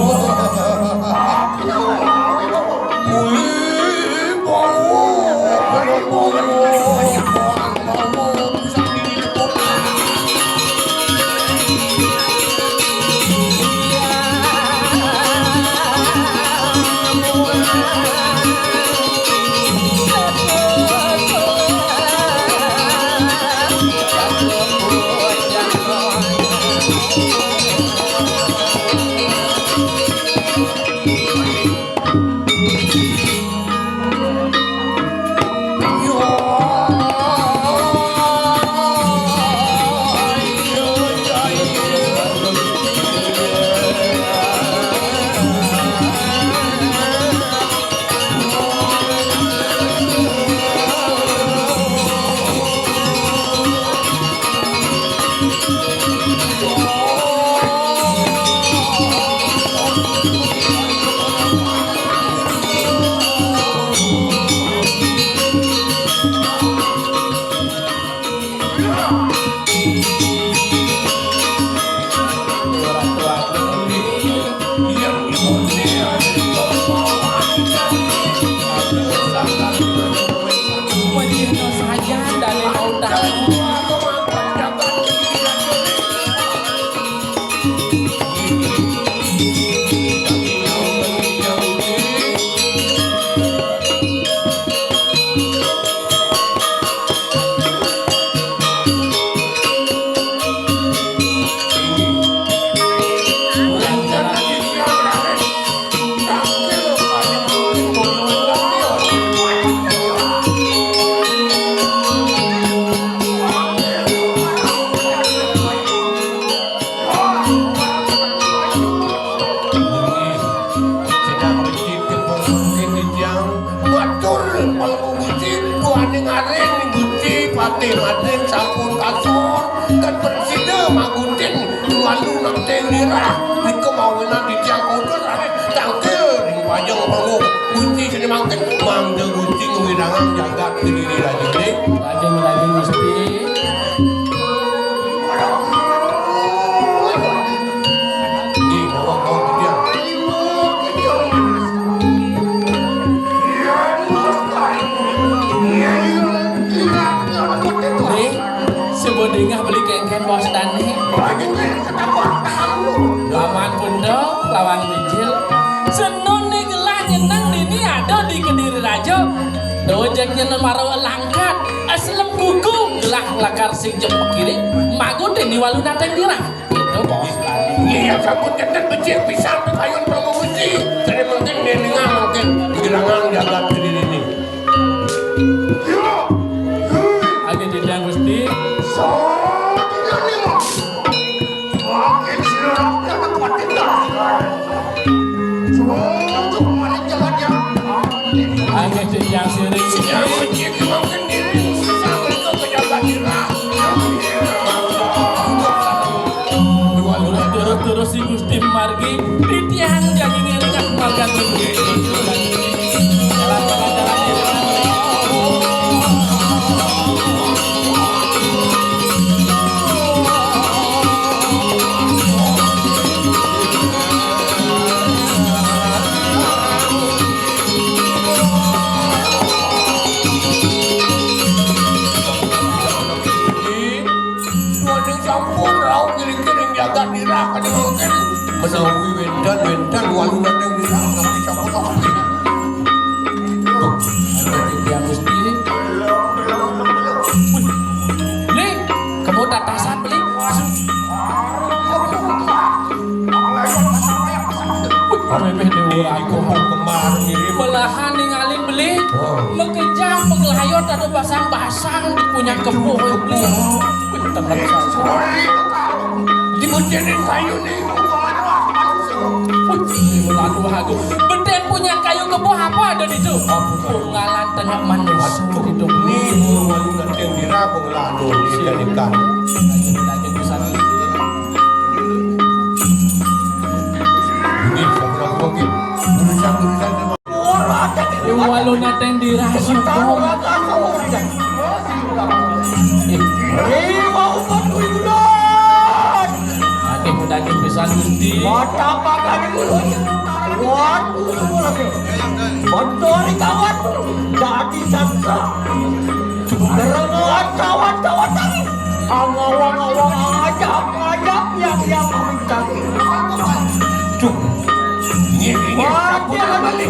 Pati Madin sampun kasur kan persida maguntin walu nak tengira iko mawenan di tiang kotor tangkel ring wajang panggung kunci sini mangken mangde kunci ngewirangan jaga diri lagi nih Lajeng Gusti. ini ngomong dia Nih, sebodengah beli kengken bos Dani. Lawan pundok, lawan bijil. Senun nih gelah nyenang dini ada di Kediri Raja. Dojek nyenang maro langkat, aslem kuku gelah lakar sing jeng pekiri. Magu dini walu nateng dirang. Itu bos Dani. iya sabun jantan becik pisang pekayun promosi jadi mungkin nelinga mungkin gerangan jaga diri ini Agak didang Gusti. Agak didang siring yang Gusti. becik mungkin diri sampai ke penjaga diri Terus si Gusti margi titian jadi ngeringak margan Gusti. sampun rau giring-giring jaga dirah kan mungkin menawi wendan walu datang dirah nanti sampun rau Ya Gusti. Nih, kamu tatasan beli. Memeh dewa aku kemarin ngirim belahan ningalin beli. Mengejam penglayot ada basang-basang punya kebuh beli. Teman saya. dibujenin kayu nih Lalu aku beden punya kayu kebuh apa ada di situ? Penggalan tengah manusia hidup nih walu datang dirah pengelado dijadikan ini sampun mungkin tulisan Yung walo natin dirasa ko. Ating mo daging pisan Gusti. Bontori kawan, jadi saksa. Berengat kawan-kawan tadi. Awang-awang ngajak yang mencari. cuk ini Mati lagi.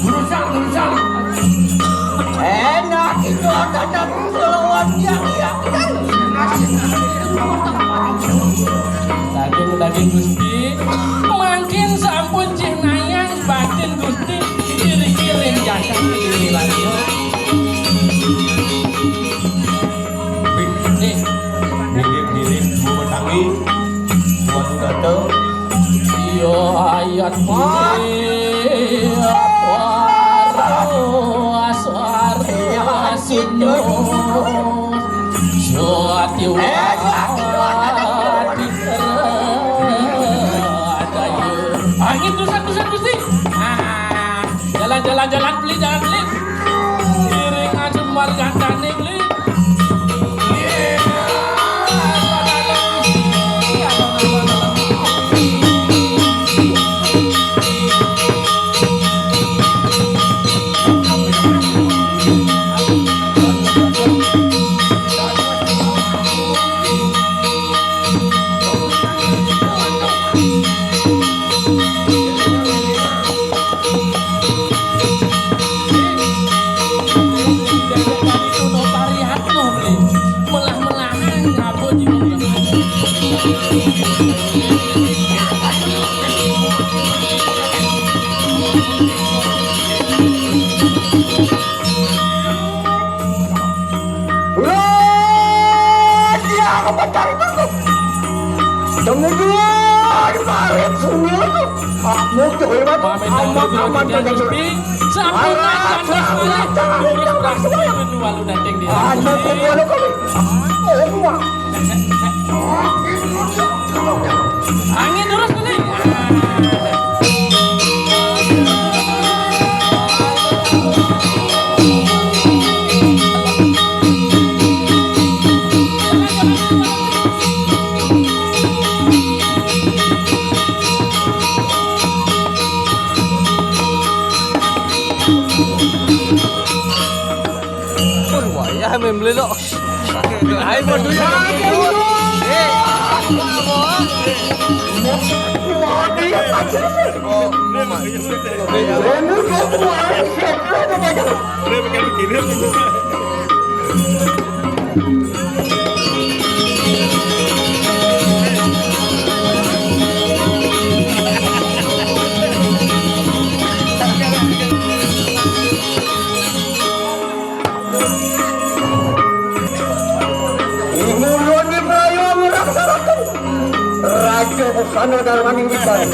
Urusan Enak itu ada selawat yang Daging Gusti. Makin sampun jenayang batin Gusti. Kiri-kiri jasa kiri lagi. nih mirip memetangi waktu datang Yo ayat waru aswaru asino suati wati angin tusan Gusti jalan beli iring ajum margantane beli Aman ping sampuna kandas malih durus prasmi menuwalu dateng di angin durus malih mình lên lộ ai một đứa Raja Busana dalam inggitan.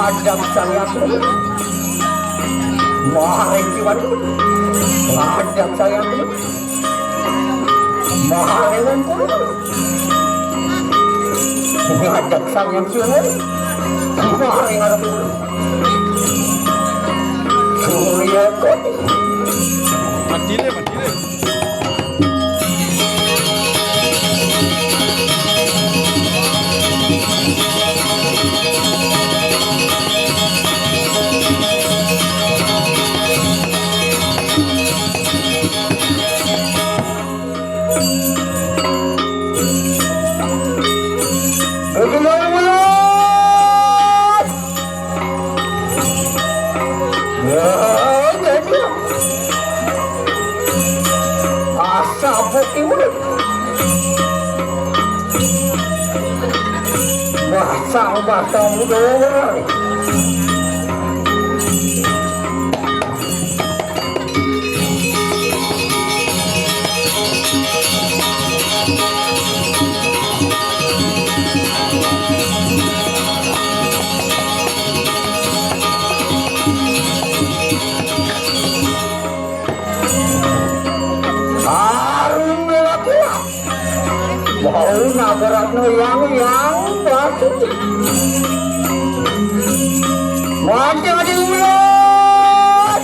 Adam sayang, mahal kiwan, Adam sayang, mahal kiwan, Adam sayang kiwan, mahal kiwan, Surya Koti, Madile Basang mudah. Mau nabrak yang batu. Macam di ulat.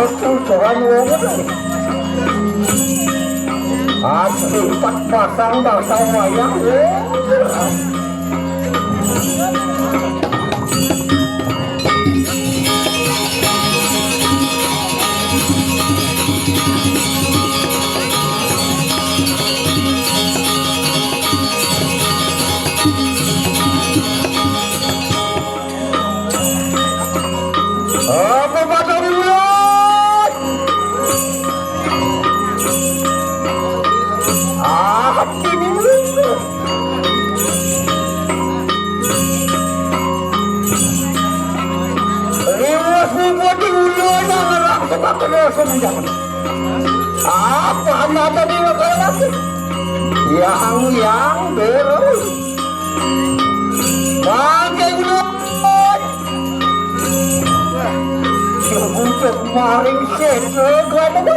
Betul Tuhan Allah. Asli 4 pasang dasar wayang. Apa pada ulat? Hati ni mulut. Lewas ni buat ulat nak sebab kena semenjak. Apa anda ni makan? Yang beres. Pakai ulat. Untuk maring sesok apa?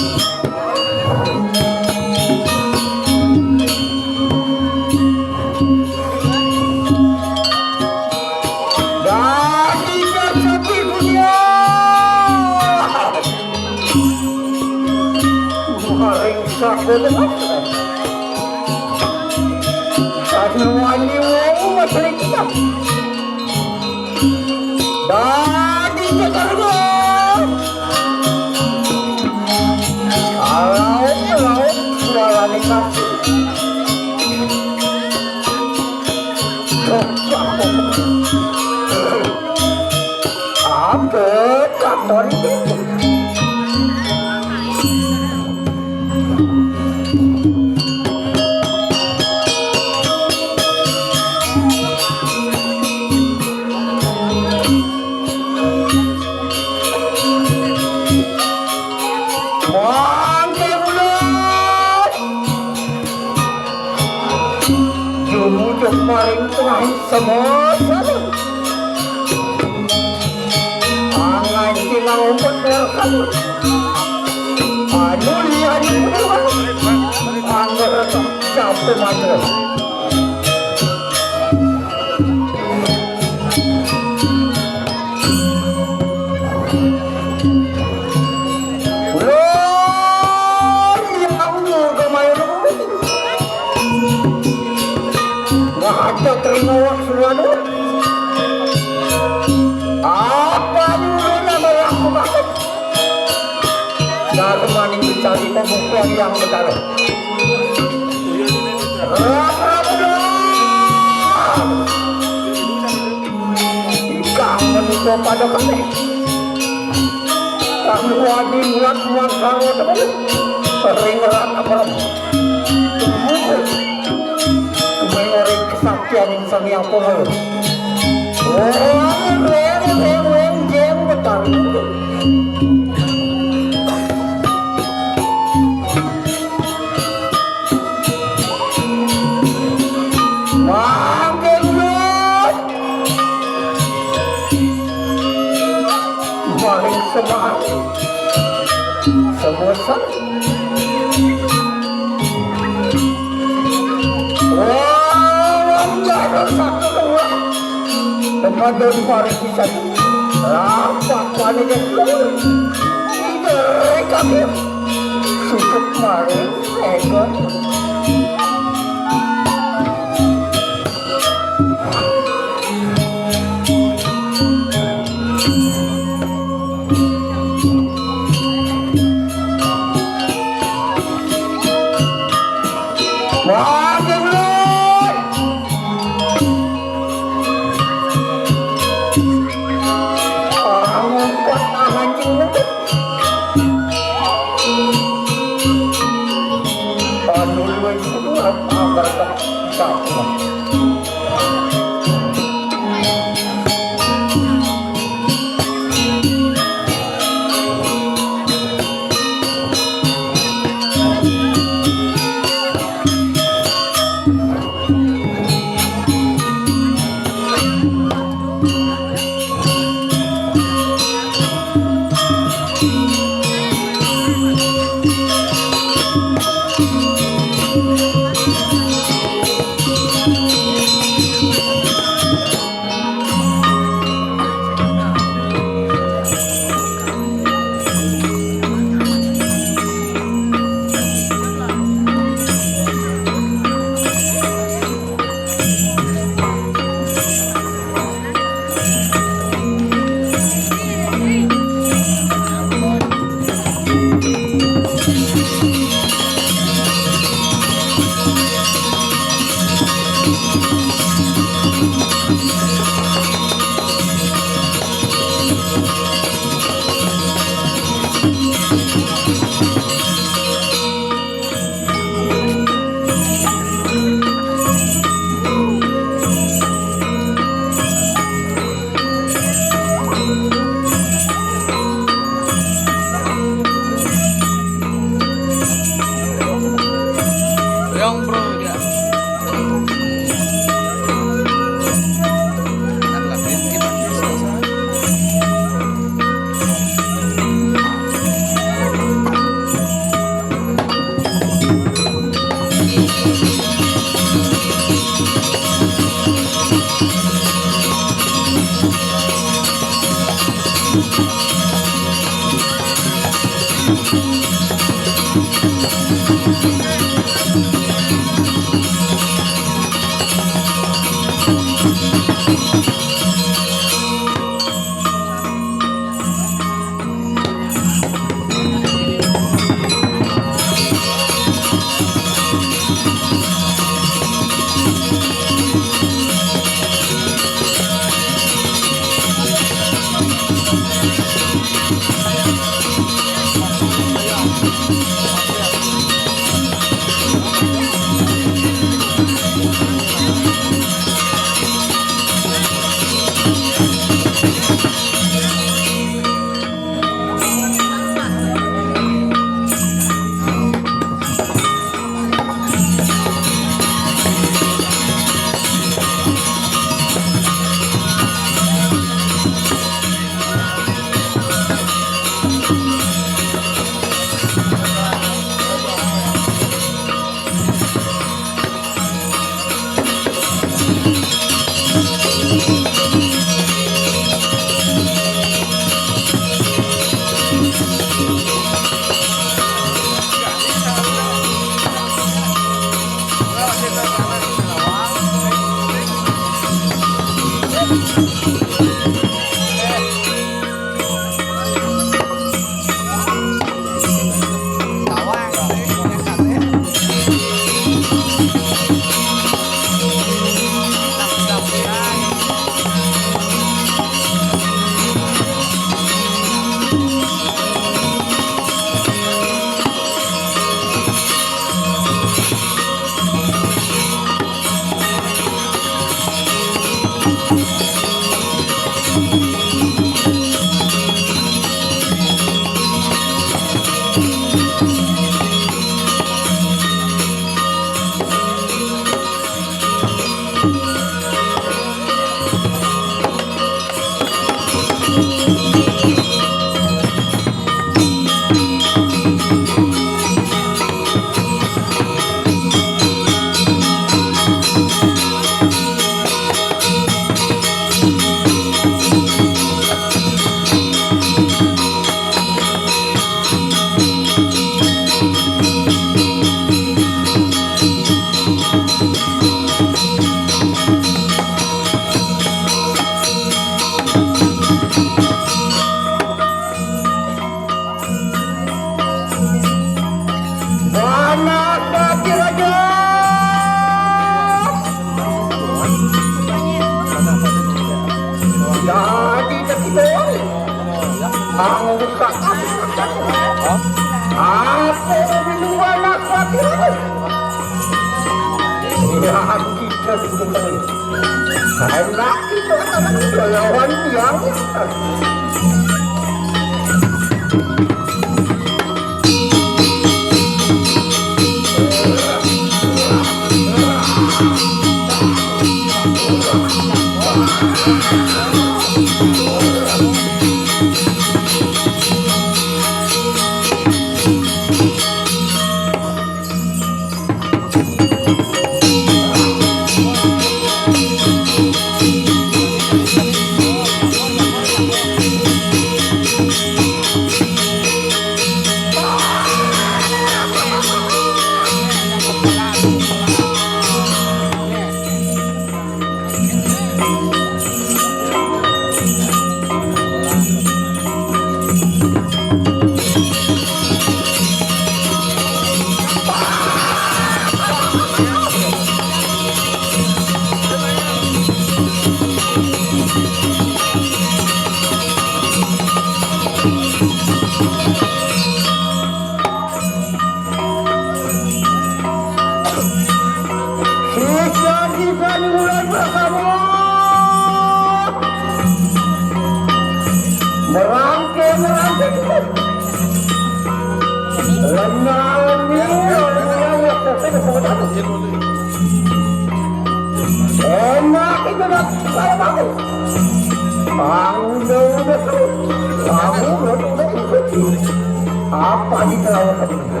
Apa di kelautan ini?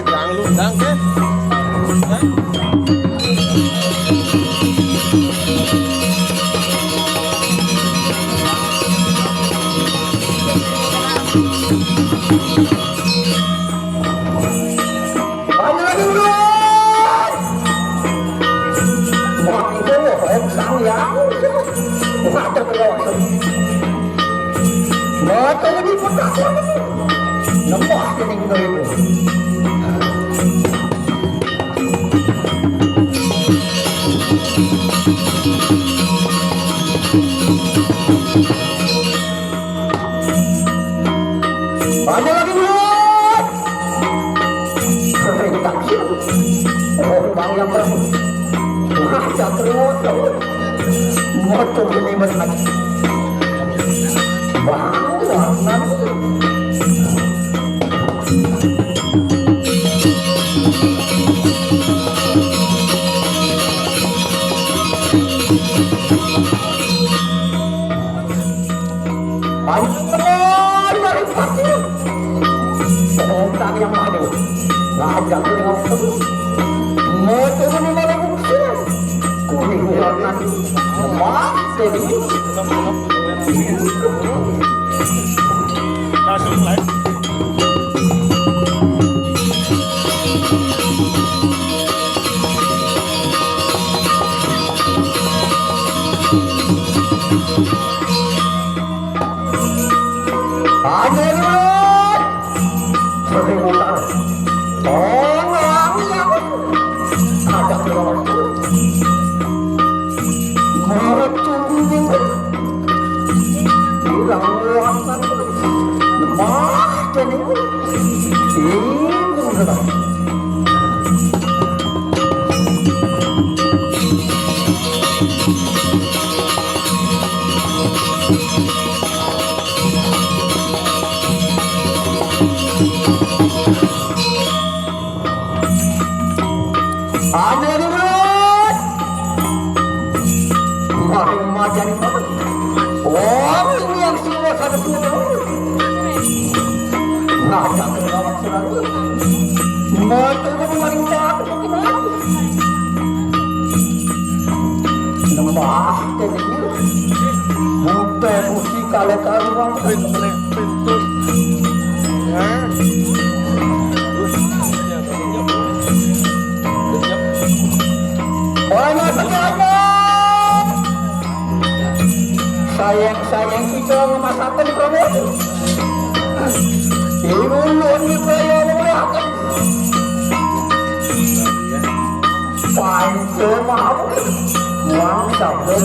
Jangan lu ke. kau ni pernah nampak kini kita itu. Ada lagi mulut. Saya tak siap. Orang yang baru. Macam terus. Motor ini macam. Wah, warna. Yang mana? Ngajak dengan aku. Motor ini malah bukan. Kuning warna emas jadi. Langsung live. Sayang kita memasakkan promosi. Ilulun kita yang melakukan. Pantai maaf, uang sabda.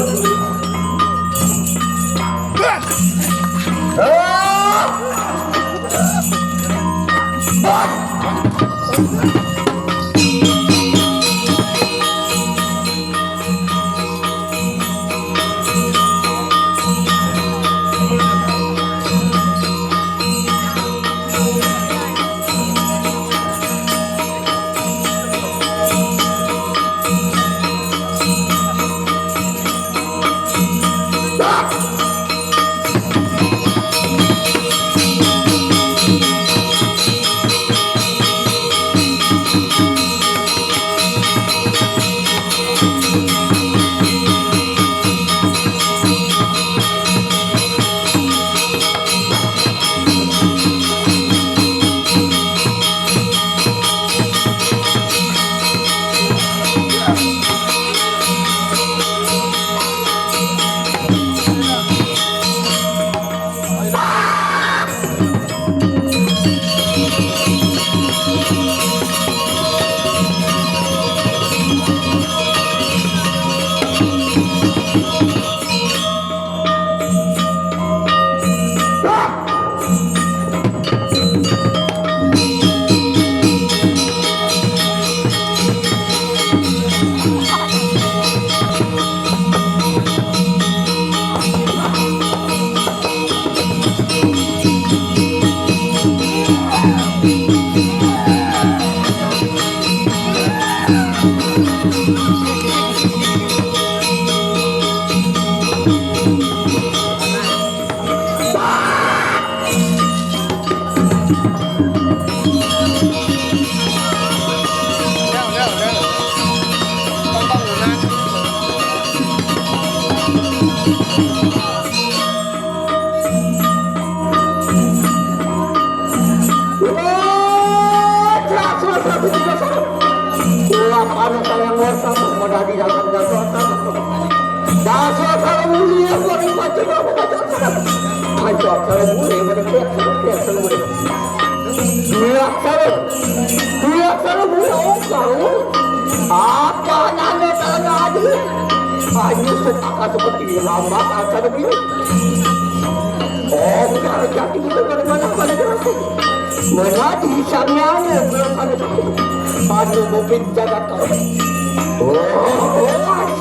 Dasar kalau mulia, kalau baca, kalau Dia menolak. Apa nanya talaga adil? Hanya setaka seperti hamba akan begini. Oh, jadi kita bagaimana pada derasi? Menadi samianya belum ada satu. Pada mungkin jaga kau. Oh,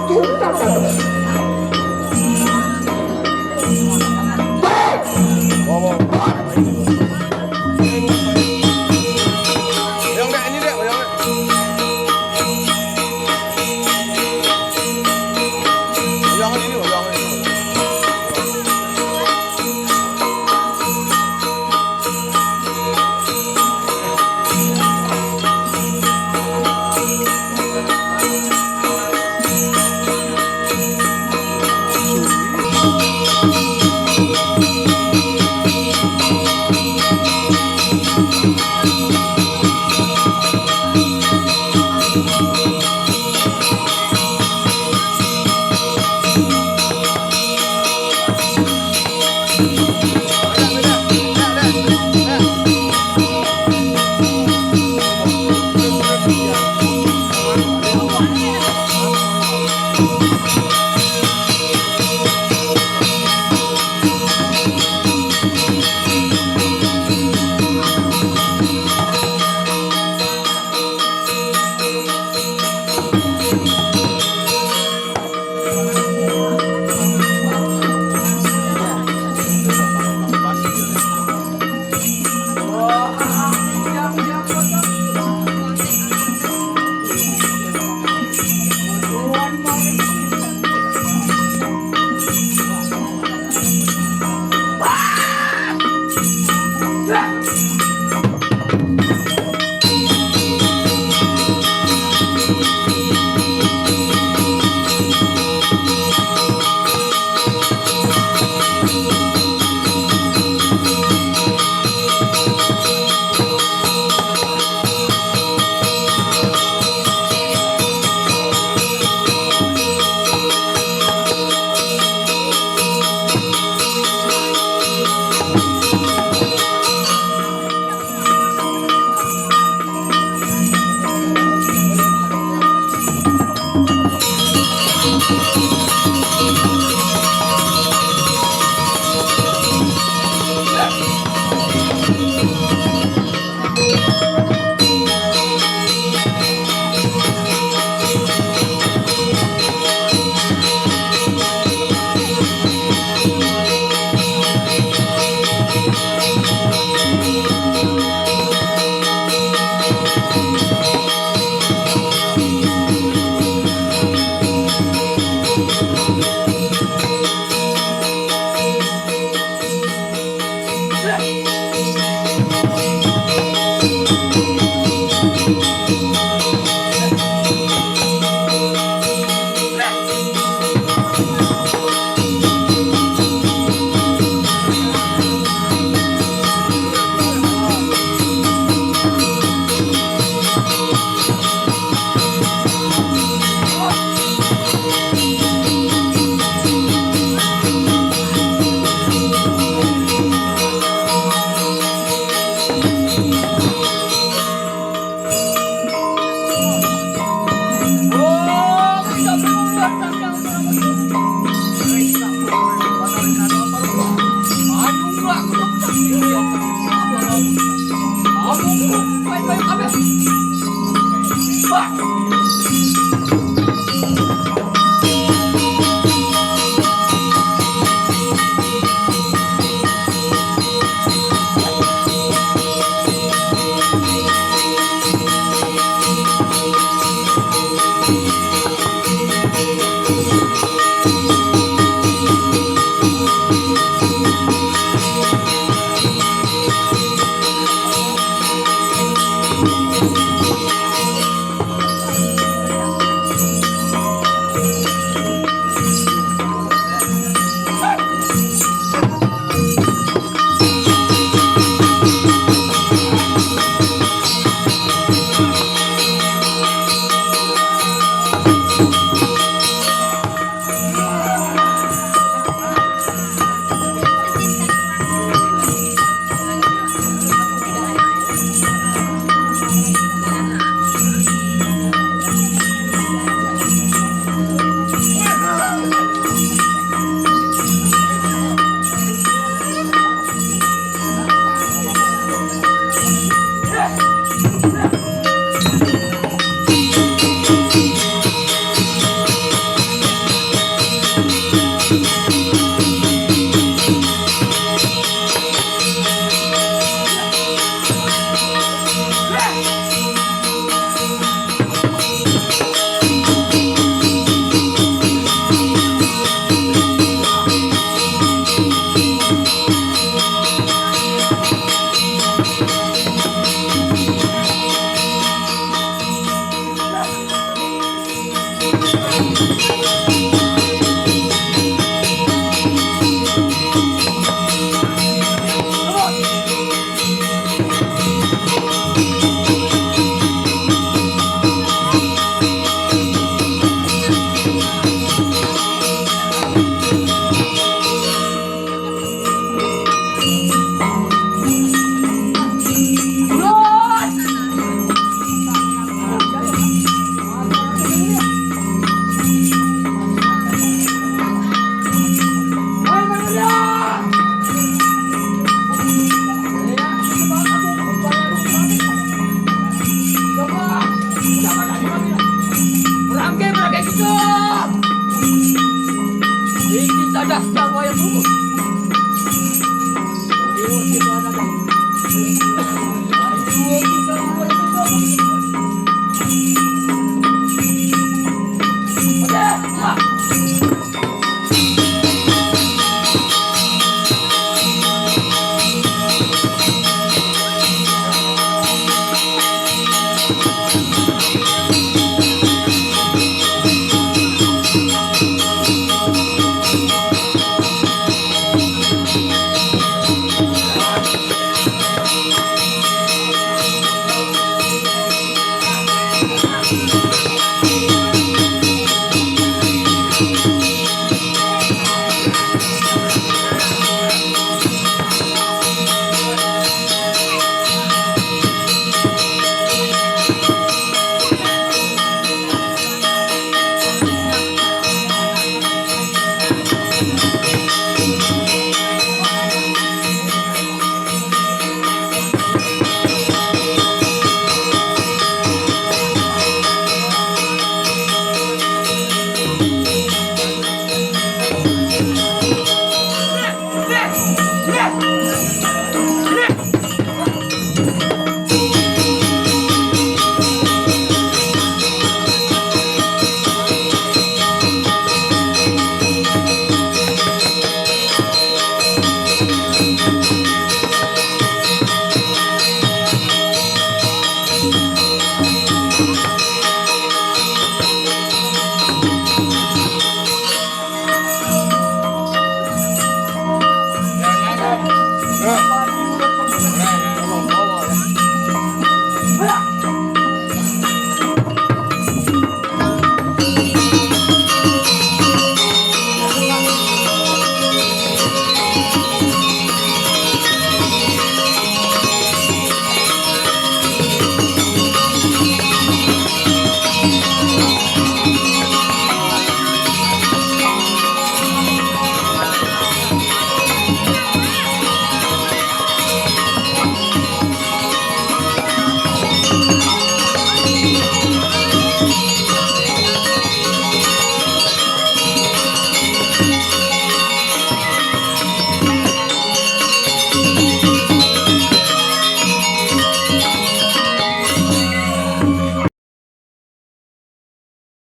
kita kata.